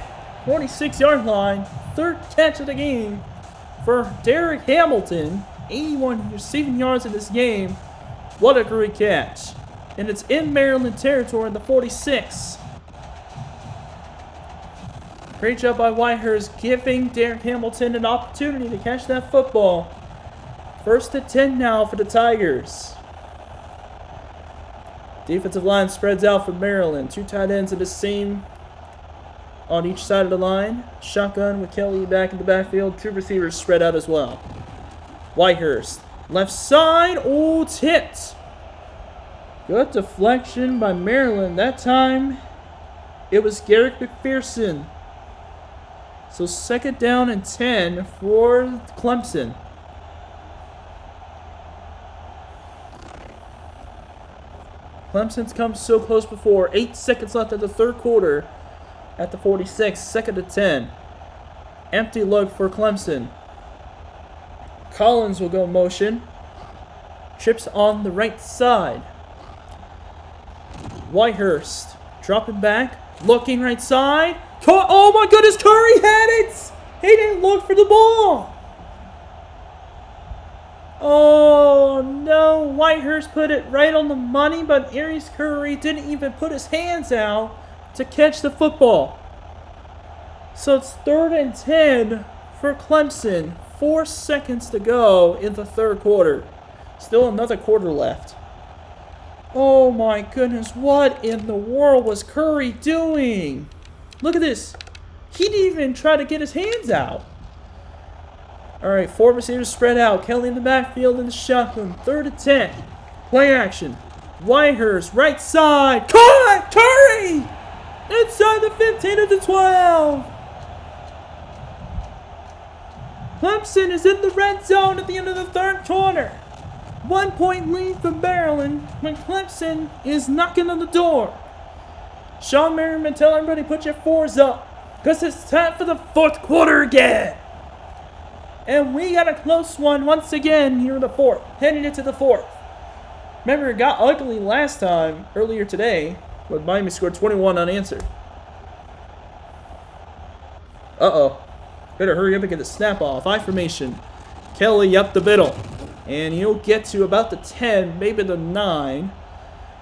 46-yard line. 3rd catch of the game for Derek Hamilton. 81 receiving yards in this game. What a great catch. And it's in Maryland territory in the 46. Great job by Whitehurst, giving Derek Hamilton an opportunity to catch that football. 1st and 10 now for the Tigers. Defensive line spreads out for Maryland. 2 tight ends in the same on each side of the line. Shotgun with Kelly back in the backfield. 2 receivers spread out as well. Whitehurst, left side. Oh, tipped. Good deflection by Maryland. That time, it was Garrick McPherson. So 2nd down and 10 for Clemson. Clemson's come so close before. 8 seconds left at the 3rd quarter. At the 46, 2nd and 10. Empty look for Clemson. Collins will go motion. Trips on the right side. Whitehurst dropping back. Looking right side. Oh my goodness, Curry had it! He didn't look for the ball. Oh no, Whitehurst put it right on the money, but Aries Curry didn't even put his hands out to catch the football. So it's 3rd and 10 for Clemson. 4 seconds to go in the 3rd quarter. Still another quarter left. Oh my goodness, what in the world was Curry doing? Look at this. He didn't even try to get his hands out. Alright, 4 receivers spread out. Kelly in the backfield in the shotgun. 3rd and 10. Play action. Whitehurst, right side. Caught! Curry! Inside the 15 of the 12. Clemson is in the red zone at the end of the 3rd quarter. 1-point lead for Maryland when Clemson is knocking on the door. Sean Merriman, tell everybody put your 4s up, because it's time for the 4th quarter again. And we got a close one once again here in the 4th, heading into the 4th. Remember, it got ugly last time, earlier today, when Miami scored 21 unanswered. Uh-oh. Better hurry up and get the snap off. I formation. Kelly up the middle. And he'll get to about the 10, maybe the 9,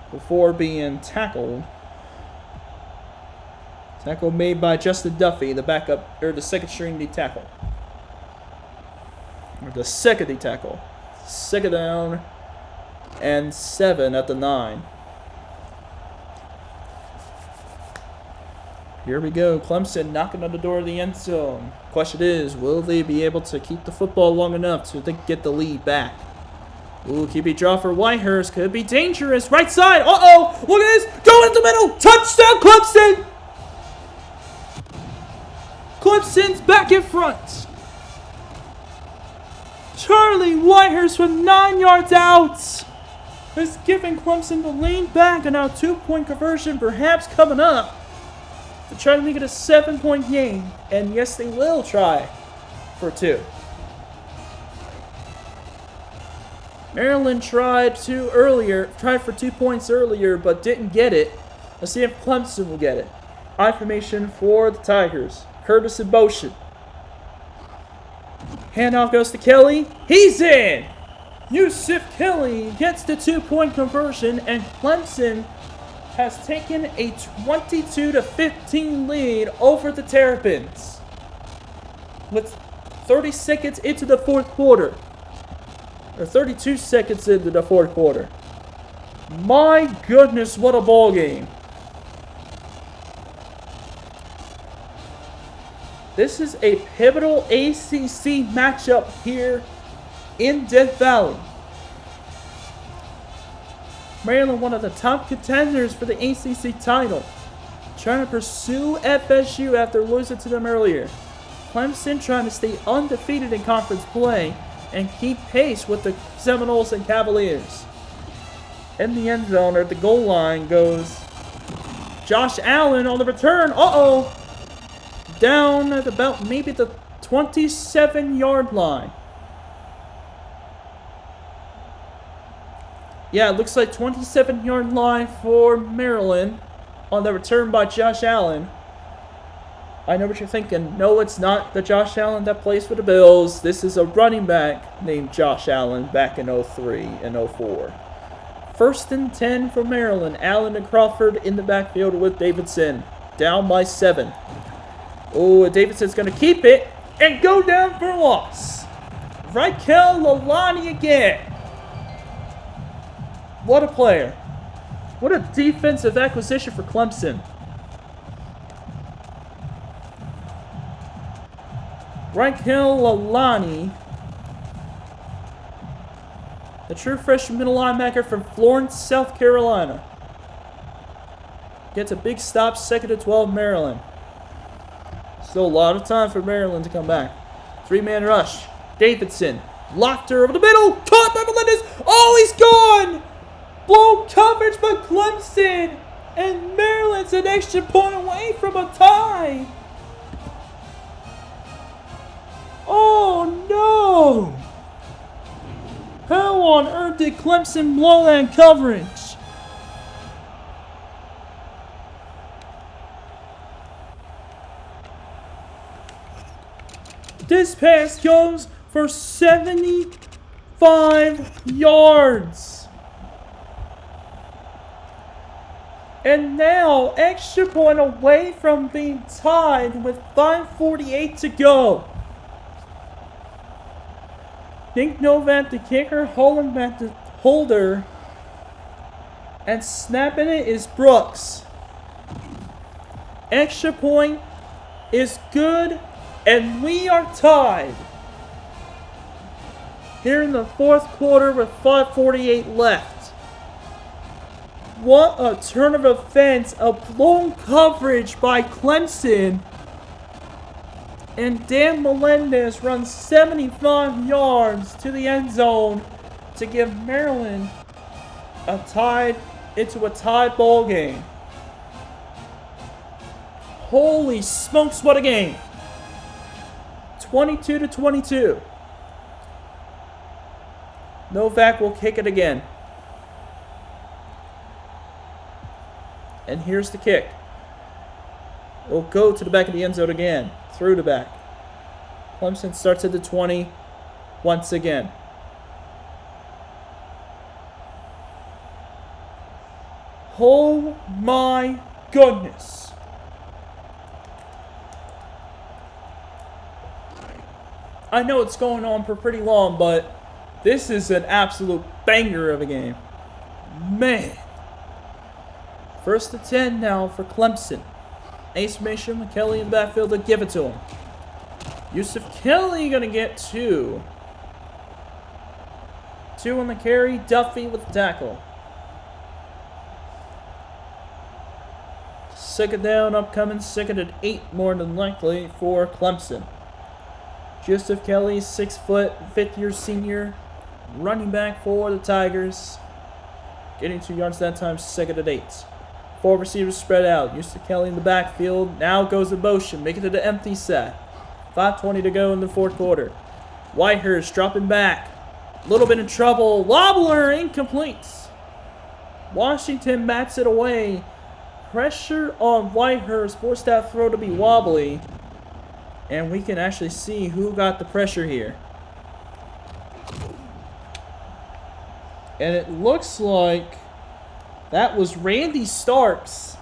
before being tackled. Tackle made by Justin Duffy, the backup, or the 2nd string D tackle. Or the 2nd D tackle. 2nd down and 7 at the 9. Here we go. Clemson knocking on the door of the end zone. Question is, will they be able to keep the football long enough so they can get the lead back? Ooh, QB draw for Whitehurst. Could be dangerous. Right side. Uh-oh. Look at this. Go in the middle. Touchdown, Clemson. Clemson's back in front. Charlie Whitehurst with 9 yards out is giving Clemson the lead back, and now 2-point conversion perhaps coming up to try to make it a 7-point game. And yes, they will try for 2. Maryland tried for 2 points earlier, but didn't get it. Let's see if Clemson will get it. I formation for the Tigers. Curtis in motion. Handoff goes to Kelly. He's in! Yusuf Kelly gets the 2-point conversion, and Clemson has taken a 22-15 lead over the Terrapins with 30 seconds into the 4th quarter. Or 32 seconds into the 4th quarter. My goodness, what a ball game. This is a pivotal ACC matchup here in Death Valley. Maryland, one of the top contenders for the ACC title, trying to pursue FSU after losing to them earlier. Clemson trying to stay undefeated in conference play and keep pace with the Seminoles and Cavaliers. In the end zone, or at the goal line, goes Josh Allen on the return. Down at about maybe the 27-yard line. Yeah, it looks like 27-yard line for Maryland on the return by Josh Allen. I know what you're thinking. No, it's not the Josh Allen that plays for the Bills. This is a running back named Josh Allen back in 03 and 04. 1st and 10 for Maryland. Allen and Crawford in the backfield with Davidson. Down by 7. Oh, Davidson's going to keep it and go down for a loss. Raquel Lalani again. What a player. What a defensive acquisition for Clemson. Raquel Lalani, the true freshman middle linebacker from Florence, South Carolina, gets a big stop, 2nd and 12, Maryland. Still a lot of time for Maryland to come back. 3-man rush. Davidson locked her over the middle. Caught by Melendez. Oh, he's gone! Blown coverage by Clemson. And Maryland's an extra point away from a tie. Oh, no! How on earth did Clemson blow that coverage? This pass goes for 75 yards. And now, extra point away from being tied with 5:48 to go. Nick Novak, the kicker, holding back the holder, and snapping it is Brooks. Extra point is good, and we are tied here in the 4th quarter with 5:48 left. What a turn of offense, a blown coverage by Clemson. And Dan Melendez runs 75 yards to the end zone to give Maryland a tied ball game. Holy smokes, what a game. 22-22. Novak will kick it again. And here's the kick. It'll go to the back of the end zone again. Through the back. Clemson starts at the 20 once again. Oh my goodness. I know it's going on for pretty long, but this is an absolute banger of a game. Man. 1st and 10 now for Clemson. Ace Mason McKelly in the backfield to give it to him. Yusuf Kelly going to get 2. 2 on the carry. Duffy with the tackle. 2nd down upcoming. 2nd and 8 more than likely for Clemson. Yusuf Kelly, 6 foot, 5th-year senior, running back for the Tigers. Getting 2 yards that time. 2nd and 8. 4 receivers spread out. Yusuf Kelly in the backfield. Now goes in motion. Make it to the empty set. 5:20 to go in the 4th quarter. Whitehurst dropping back. A little bit in trouble. Wobbler incomplete. Washington bats it away. Pressure on Whitehurst. Forced that throw to be wobbly. And we can actually see who got the pressure here. And it looks like that was Randy Starks,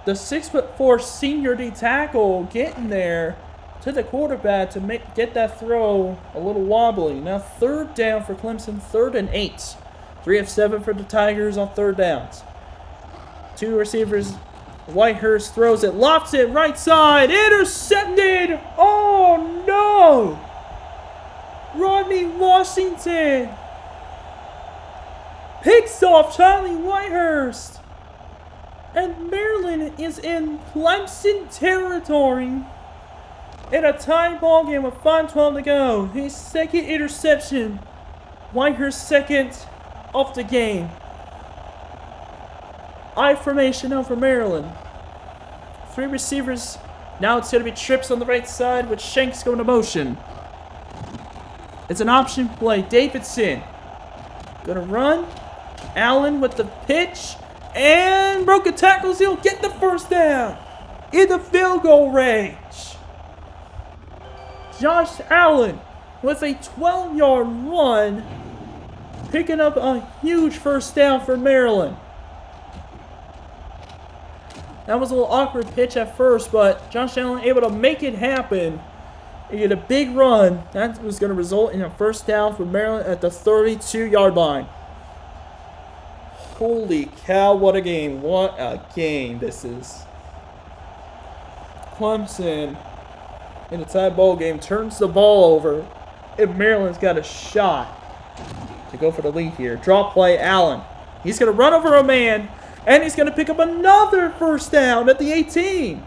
the 6'4" senior D tackle, getting there to the quarterback to get that throw a little wobbly. Now 3rd down for Clemson, 3rd and 8. 3 of 7 for the Tigers on 3rd downs. 2 receivers. Whitehurst throws it, lofts it, right side, intercepted! Oh no! Rodney Washington picks off Charlie Whitehurst. And Maryland is in Clemson territory in a tie ball game with 5:12 to go. His second interception. Whitehurst second of the game. I formation now for Maryland. 3 receivers. Now it's going to be trips on the right side with Shanks going to motion. It's an option play. Davidson going to run. Allen with the pitch. And broken tackles. He'll get the first down in the field goal range. Josh Allen with a 12-yard run, picking up a huge first down for Maryland. That was a little awkward pitch at first, but Josh Allen able to make it happen and get a big run. That was going to result in a first down for Maryland at the 32-yard line. Holy cow, what a game. What a game this is. Clemson, in a tie ball game, turns the ball over. And Maryland's got a shot to go for the lead here. Drop play, Allen. He's going to run over a man. And he's going to pick up another first down at the 18.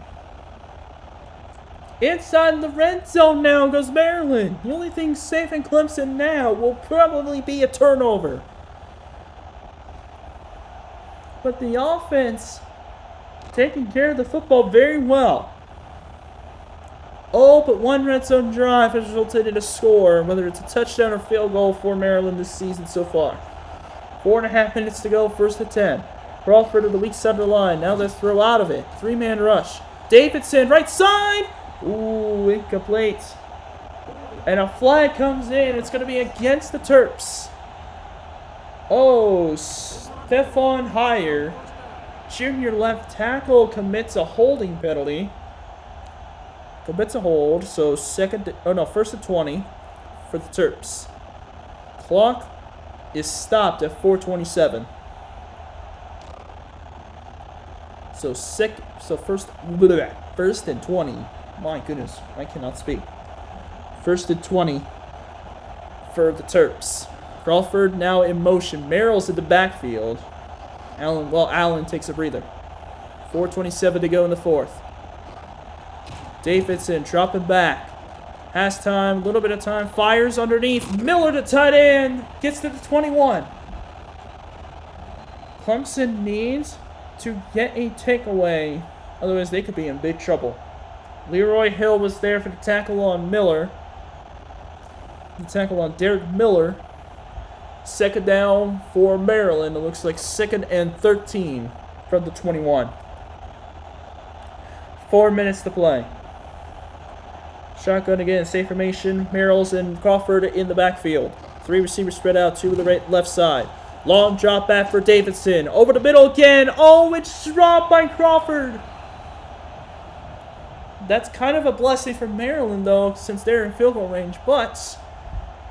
Inside the red zone now goes Maryland. The only thing safe in Clemson now will probably be a turnover. But the offense taking care of the football very well. Oh, but one red zone drive has resulted in a score, whether it's a touchdown or field goal for Maryland this season so far. 4.5 minutes to go, first and 10. Crawford to the weak side of the line. Now they throw out of it. 3-man rush. Davidson, right side. Ooh, incomplete. And a flag comes in. It's going to be against the Terps. Oh, Stefan Heyer, junior left tackle, commits a holding penalty. Commits a hold, so first and 20 for the Terps. Clock is stopped at 4:27. First and 20. My goodness, I cannot speak. First and 20 for the Terps. Crawford now in motion. Merrill's in the backfield. Allen takes a breather. 4:27 to go in the fourth. Davidson dropping back. Has time, a little bit of time. Fires underneath. Miller to tight end. Gets to the 21. Clemson needs to get a takeaway. Otherwise, they could be in big trouble. Leroy Hill was there for the tackle on Miller. The tackle on Derek Miller. Second down for Maryland. It looks like 2nd and 13 from the 21. 4 minutes to play. Shotgun again, safe formation. Merrill's and Crawford in the backfield. 3 receivers spread out, 2 to the left side. Long drop back for Davidson. Over the middle again. Oh, it's dropped by Crawford. That's kind of a blessing for Maryland, though, since they're in field goal range. But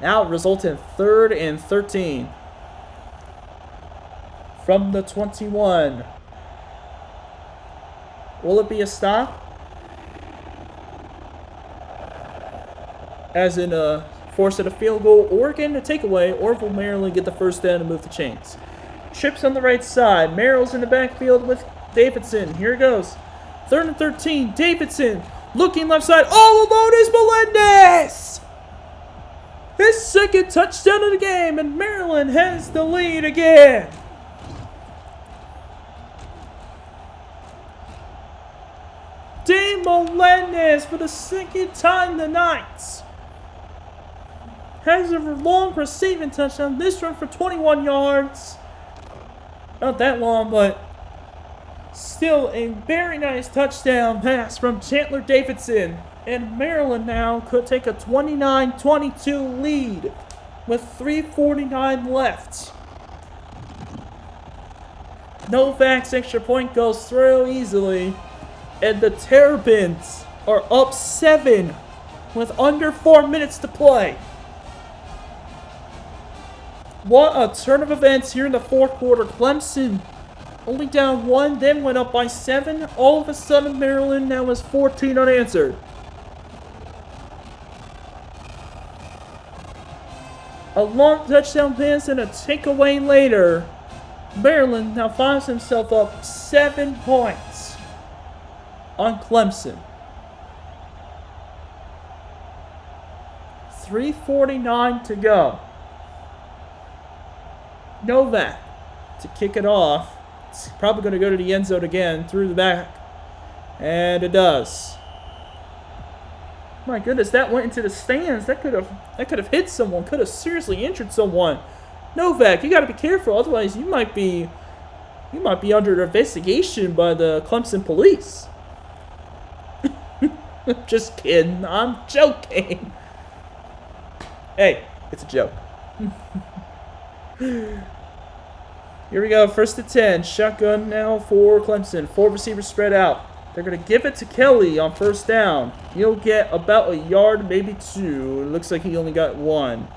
now it results in 3rd and 13. From the 21. Will it be a stop? As in force at a field goal, Oregon a takeaway, or will Maryland get the first down and move the chains? Trips on the right side. Merrill's in the backfield with Davidson. Here it goes. 3rd and 13. Davidson looking left side. All alone is Melendez! His 2nd touchdown of the game, and Maryland has the lead again. Dave Melendez for the 2nd time tonight has a long receiving touchdown. This run for 21 yards. Not that long, but still a very nice touchdown pass from Chandler Davidson. And Maryland now could take a 29-22 lead with 3:49 left. Novak's extra point goes through easily. And the Terrapins are up 7 with under 4 minutes to play. What a turn of events here in the 4th quarter. Clemson only down 1, then went up by 7. All of a sudden, Maryland now has 14 unanswered. A long touchdown pass and a takeaway later. Maryland now finds himself up 7 points on Clemson. 3:49 to go. Novak to kick it off. It's probably going to go to the end zone again, through the back. And it does. My goodness, that went into the stands. That could have hit someone. Could have seriously injured someone. Novak, you got to be careful. Otherwise, you might be under investigation by the Clemson police. Just kidding. I'm joking. Hey, it's a joke. Here we go. 1st and 10. Shotgun now for Clemson. 4 receivers spread out. They're going to give it to Kelly on 1st down. He'll get about a yard, maybe 2. It looks like he only got 1.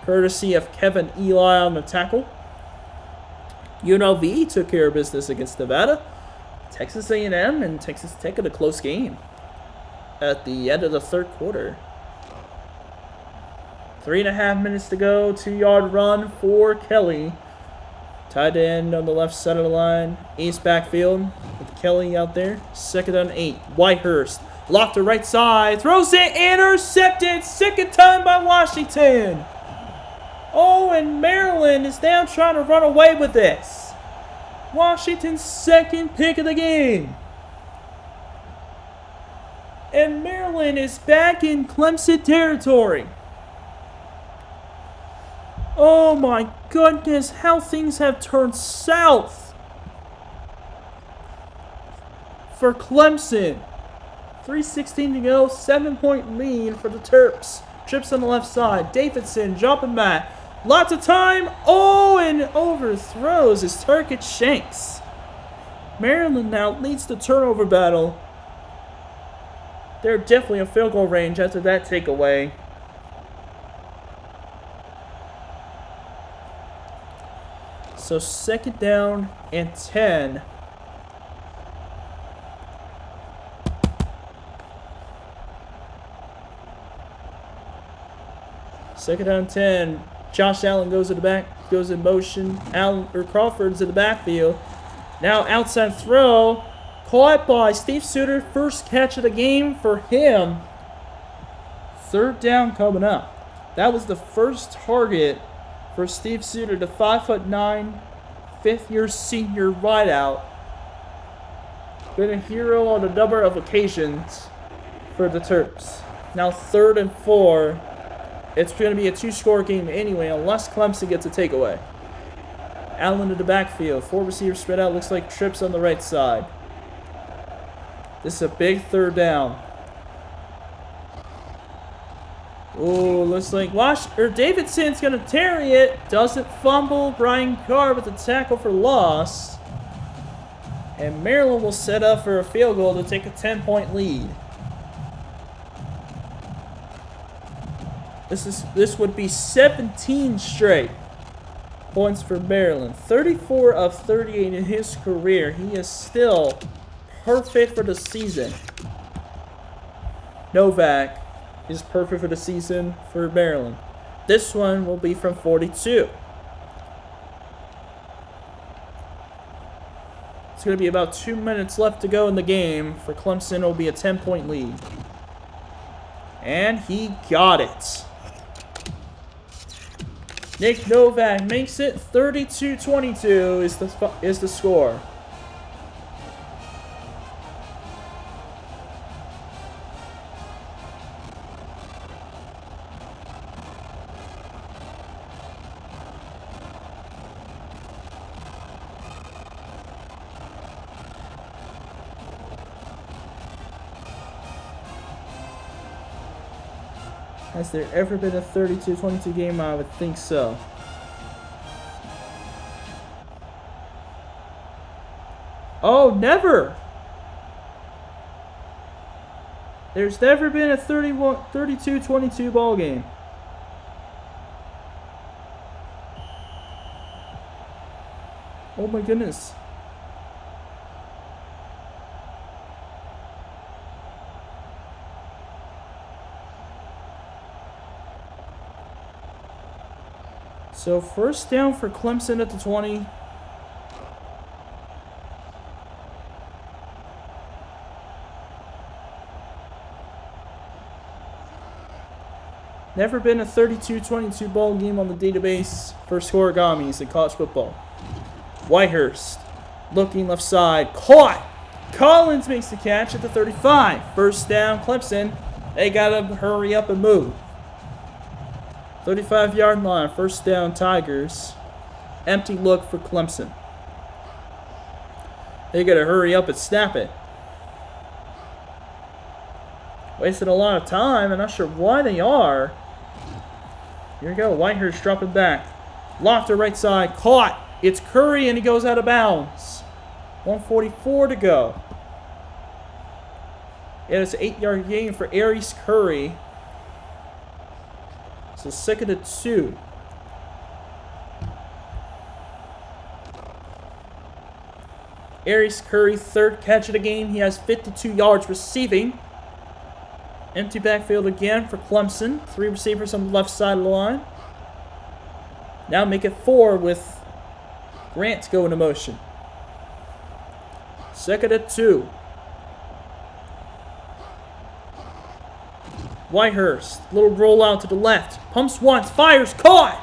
Courtesy of Kevin Eli on the tackle. UNLV took care of business against Nevada. Texas A&M and Texas Tech in a close game at the end of the 3rd quarter. 3.5 minutes to go. 2-yard run for Kelly. Tight end on the left side of the line. Ace backfield with Kelly out there. 2nd and 8. Whitehurst. Locked to right side. Throws it. Intercepted. 2nd time by Washington. Oh, and Maryland is now trying to run away with this. Washington's 2nd pick of the game. And Maryland is back in Clemson territory. Oh my goodness, how things have turned south for Clemson. 3:16 to go, 7-point lead for the Terps. Trips on the left side. Davidson jumping back. Lots of time. Oh, and overthrows his Turkish Shanks. Maryland now leads the turnover battle. They're definitely in field goal range after that takeaway. So 2nd down and 10. Second down 10. Josh Allen goes to the back, goes in motion. Crawford's in the backfield. Now outside throw. Caught by Steve Suter. First catch of the game for him. 3rd down coming up. That was the first target for Steve Suter, the 5'9", 5th-year senior wideout. Been a hero on a number of occasions for the Terps. Now 3rd and 4. It's going to be a 2-score game anyway, unless Clemson gets a takeaway. Allen to the backfield. 4 receivers spread out. Looks like Trips on the right side. This is a big 3rd down. Oh, looks like Davidson's going to tarry it. Doesn't fumble. Brian Carr with the tackle for loss. And Maryland will set up for a field goal to take a 10-point lead. This would be 17 straight points for Maryland. 34 of 38 in his career. He is still perfect for the season. Novak is perfect for the season for Maryland. This one will be from 42. It's going to be about 2 minutes left to go in the game. For Clemson, it will be a 10-point lead. And he got it. Nick Novak makes it 32-22 is the score. Has there ever been a 32-22 game? I would think so. Oh, never! There's never been a 32-22 ball game. Oh my goodness. So first down for Clemson at the 20. Never been a 32-22 ball game on the database for scoregamis in college football. Whitehurst looking left side. Caught! Collins makes the catch at the 35. First down, Clemson. They gotta hurry up and move. 35-yard line. First down, Tigers. Empty look for Clemson. They gotta hurry up and snap it. Wasted a lot of time. I'm not sure why they are. Here we go. Whitehurst dropping back. Lofter right side. Caught. It's Curry and he goes out of bounds. 1:44 to go. It is an 8-yard gain for Aries Curry. So 2nd and 2. Aries Curry, 3rd catch of the game. He has 52 yards receiving. Empty backfield again for Clemson. 3 receivers on the left side of the line. Now make it 4 with Grant going to motion. 2nd and 2. Whitehurst, little rollout to the left. Pumps once, fires, caught!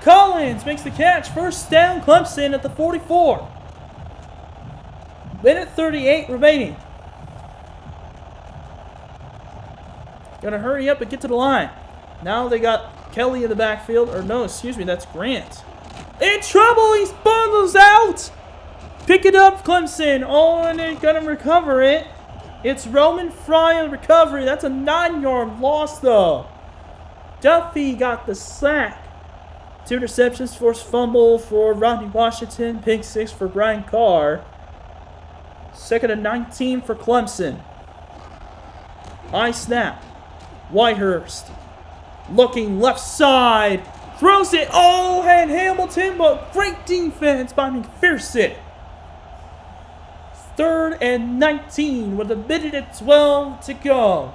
Collins makes the catch. First down, Clemson at the 44. Minute 38 remaining. Gotta hurry up and get to the line. Now they got Kelly in the backfield. Or no, excuse me, that's Grant. In trouble, he bundles out! Pick it up, Clemson. Oh, and they're gonna recover it. It's Roman Fry on recovery. That's a 9-yard loss, though. Duffy got the sack. 2 interceptions, forced fumble for Rodney Washington. Pick 6 for Brian Carr. 2nd and 19 for Clemson. High snap. Whitehurst looking left side. Throws it. Oh, and Hamilton, but great defense by McPherson. 3rd and 19 with a minute and 12 to go.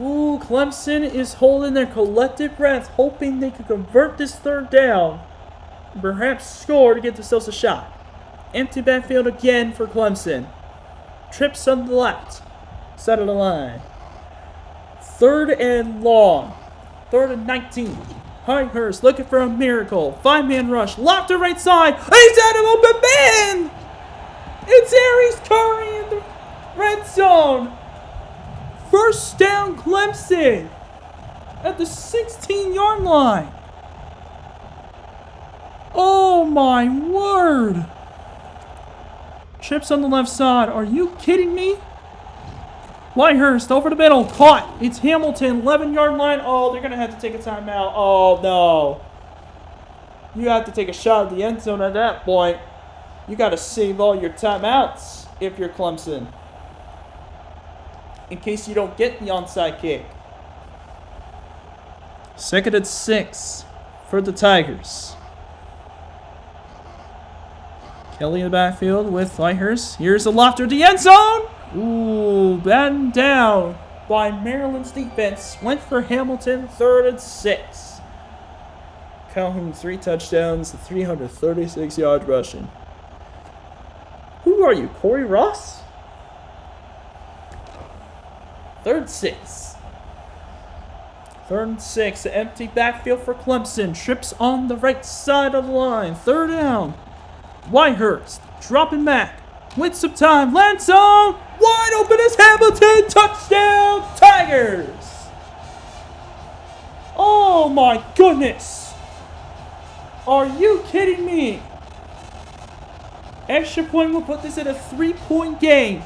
Ooh, Clemson is holding their collective breath, hoping they could convert this 3rd down. Perhaps score to get themselves a shot. Empty backfield again for Clemson. Trips on the left side of the line. 3rd and long. 3rd and 19. Whitehurst looking for a miracle. 5-man rush. Locked to right side. He's at an open man! It's Aries Curry in the red zone. First down, Clemson at the 16-yard line. Oh my word. Trips on the left side. Are you kidding me? Whitehurst over the middle. Caught. It's Hamilton. 11-yard line. Oh, they're going to have to take a timeout. Oh, no. You have to take a shot at the end zone at that point. You got to save all your timeouts if you're Clemson, in case you don't get the onside kick. 2nd and 6 for the Tigers. Kelly in the backfield with Whitehurst. Here's a lofter to the end zone. Ooh, battened down by Maryland's defense. Went for Hamilton, 3rd and 6. Calhoun 3 touchdowns, 336 yards rushing. Who are you, Corey Ross? 3rd and 6. 3rd and 6. Empty backfield for Clemson. Trips on the right side of the line. 3rd down. Whitehurst dropping back. With some time. Land zone. Wide open is Hamilton. Touchdown Tigers. Oh my goodness. Are you kidding me? Extra point will put this in a 3-point game.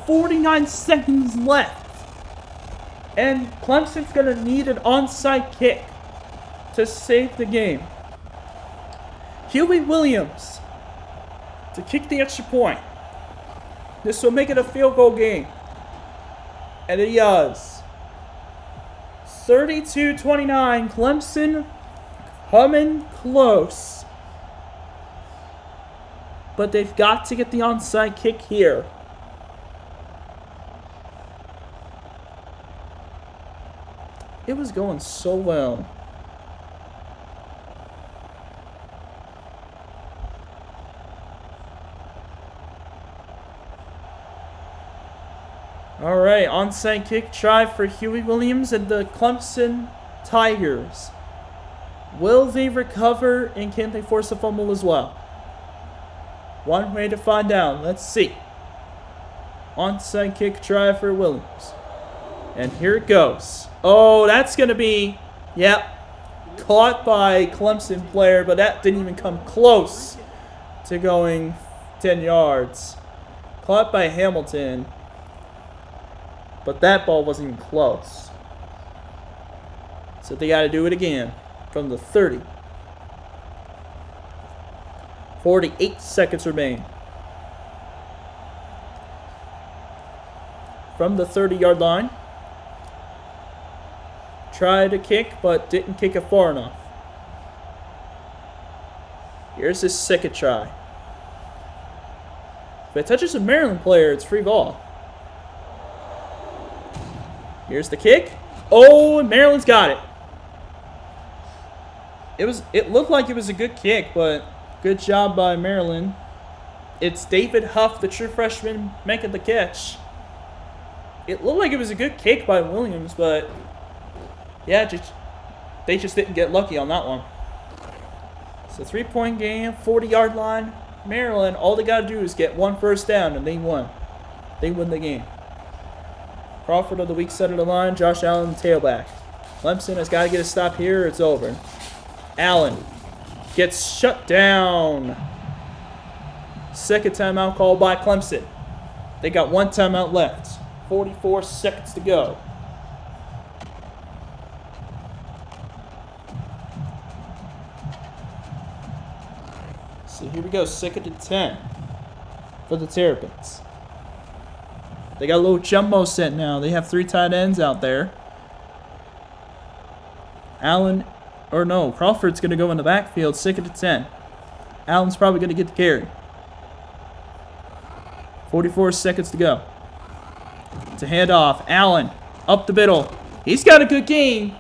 49 seconds left. And Clemson's going to need an onside kick to save the game. Huey Williams to kick the extra point. This will make it a field goal game. And it does. 32-29. Clemson coming close. But they've got to get the onside kick here. It was going so well. All right, onside kick try for Huey Williams and the Clemson Tigers. Will they recover, and can they force a fumble as well? One way to find out. Let's see. Onside kick try for Williams. And here it goes. Oh, that's going to be, yep, caught by Clemson player, but that didn't even come close to going 10 yards. Caught by Hamilton, but that ball wasn't even close. So they got to do it again from the 30. 48 seconds remain. From the 30-yard line. Tried to kick, but didn't kick it far enough. Here's his second try. If it touches a Maryland player, it's free ball. Here's the kick. Oh, and Maryland's got it. It looked like it was a good kick, but good job by Maryland. It's David Huff, the true freshman, making the catch. It looked like it was a good kick by Williams, but yeah, they just didn't get lucky on that one. It's a 3-point game, 40-yard line. Maryland, all they got to do is get one first down, and they won. They win the game. Crawford of the weak side of the line, Josh Allen, tailback. Clemson has got to get a stop here, or it's over. Allen gets shut down. Second timeout called by Clemson. They got one timeout left. 44 seconds to go. So here we go, 2nd and 10 for the Terrapins. They got a little jumbo set now. They have 3 tight ends out there. Crawford's going to go in the backfield, 2nd and 10. Allen's probably going to get the carry. 44 seconds to go. To hand off. Allen up the middle. He's got a good gain.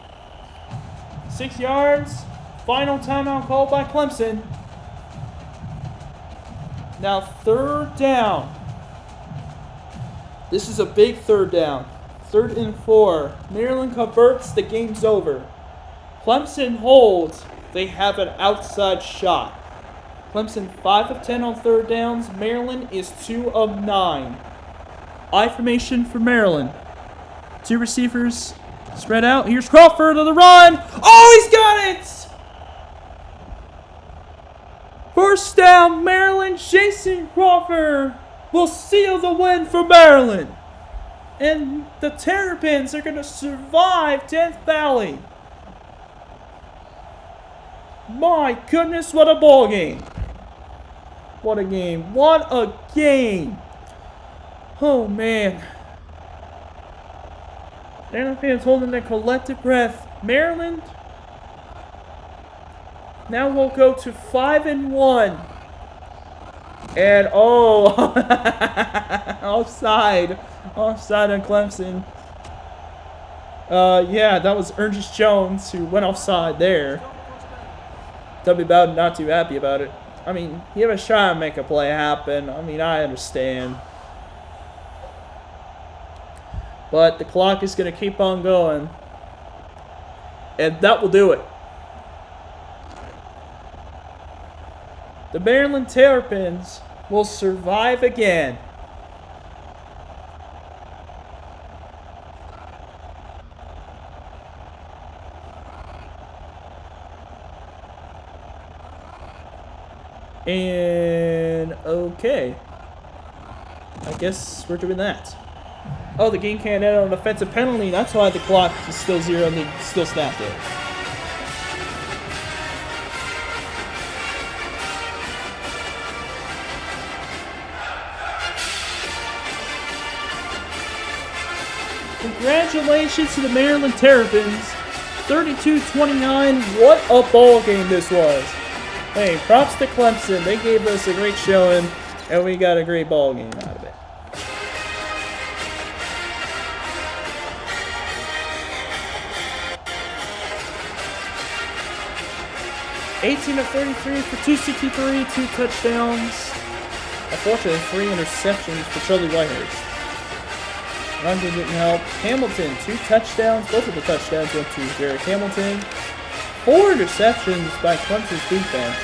6 yards. Final timeout called by Clemson. Now 3rd down. This is a big 3rd down. 3rd and 4. Maryland converts. The game's over. Clemson holds. They have an outside shot. Clemson 5 of 10 on 3rd downs. Maryland is 2 of 9. I formation for Maryland. 2 receivers spread out. Here's Crawford on the run. Oh, he's got it! First down, Maryland. Jason Crawford will seal the win for Maryland. And the Terrapins are going to survive Death Valley. My goodness, what a ball game. What a game. What a game. Oh, man. Terrapins holding their collective breath. Maryland now we'll go to 5-1. And offside. Offside on Clemson. Yeah, that was Ernest Jones who went offside there. W. Bowden not too happy about it. I mean, he was trying to make a play happen. I mean, I understand. But the clock is going to keep on going. And that will do it. The Maryland Terrapins will survive again. And okay. I guess we're doing that. Oh, the game can't end on an offensive penalty. That's why the clock is still 0 and they still snapped it. Congratulations to the Maryland Terrapins. 32-29. What a ball game this was. Hey, props to Clemson. They gave us a great showing, and we got a great ball game out of it. 18 of 33 for 263, 2 touchdowns. Unfortunately, 3 interceptions for Charlie Whitehurst. Run game didn't help. Hamilton, 2 touchdowns. Both of the touchdowns went to Derek Hamilton. 4 interceptions by Clemson's defense.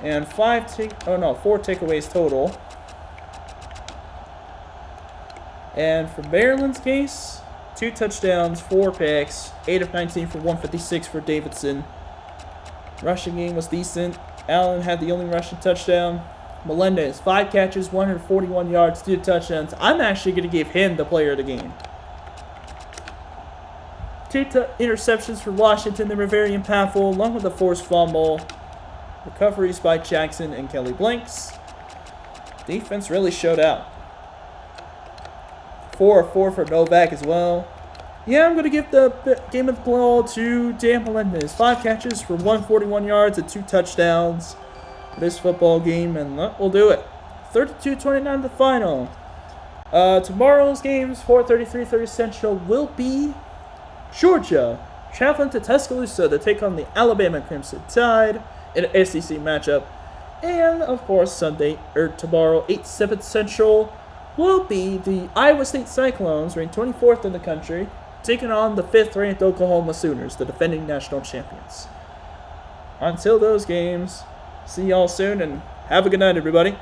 And 4 takeaways total. And for Maryland's case, 2 touchdowns, 4 picks, 8 of 19 for 156 for Davidson. Rushing game was decent. Allen had the only rushing touchdown. Melendez, 5 catches, 141 yards, 2 touchdowns. I'm actually going to give him the player of the game. 2 interceptions for Washington. They were very impactful, along with a forced fumble. Recoveries by Jackson and Kelly Blanks. Defense really showed out. 4 of 4 for Novak as well. Yeah, I'm going to give the game of the ball to Dan Melendez. 5 catches for 141 yards and 2 touchdowns for this football game, and that will do it. 32-29 the final. Tomorrow's games, 4:33 Central, will be Georgia traveling to Tuscaloosa to take on the Alabama Crimson Tide in an SEC matchup. And, of course, tomorrow, 8-7 Central, will be the Iowa State Cyclones, ranked 24th in the country, taking on the 5th-ranked Oklahoma Sooners, the defending national champions. Until those games, see y'all soon, and have a good night, everybody.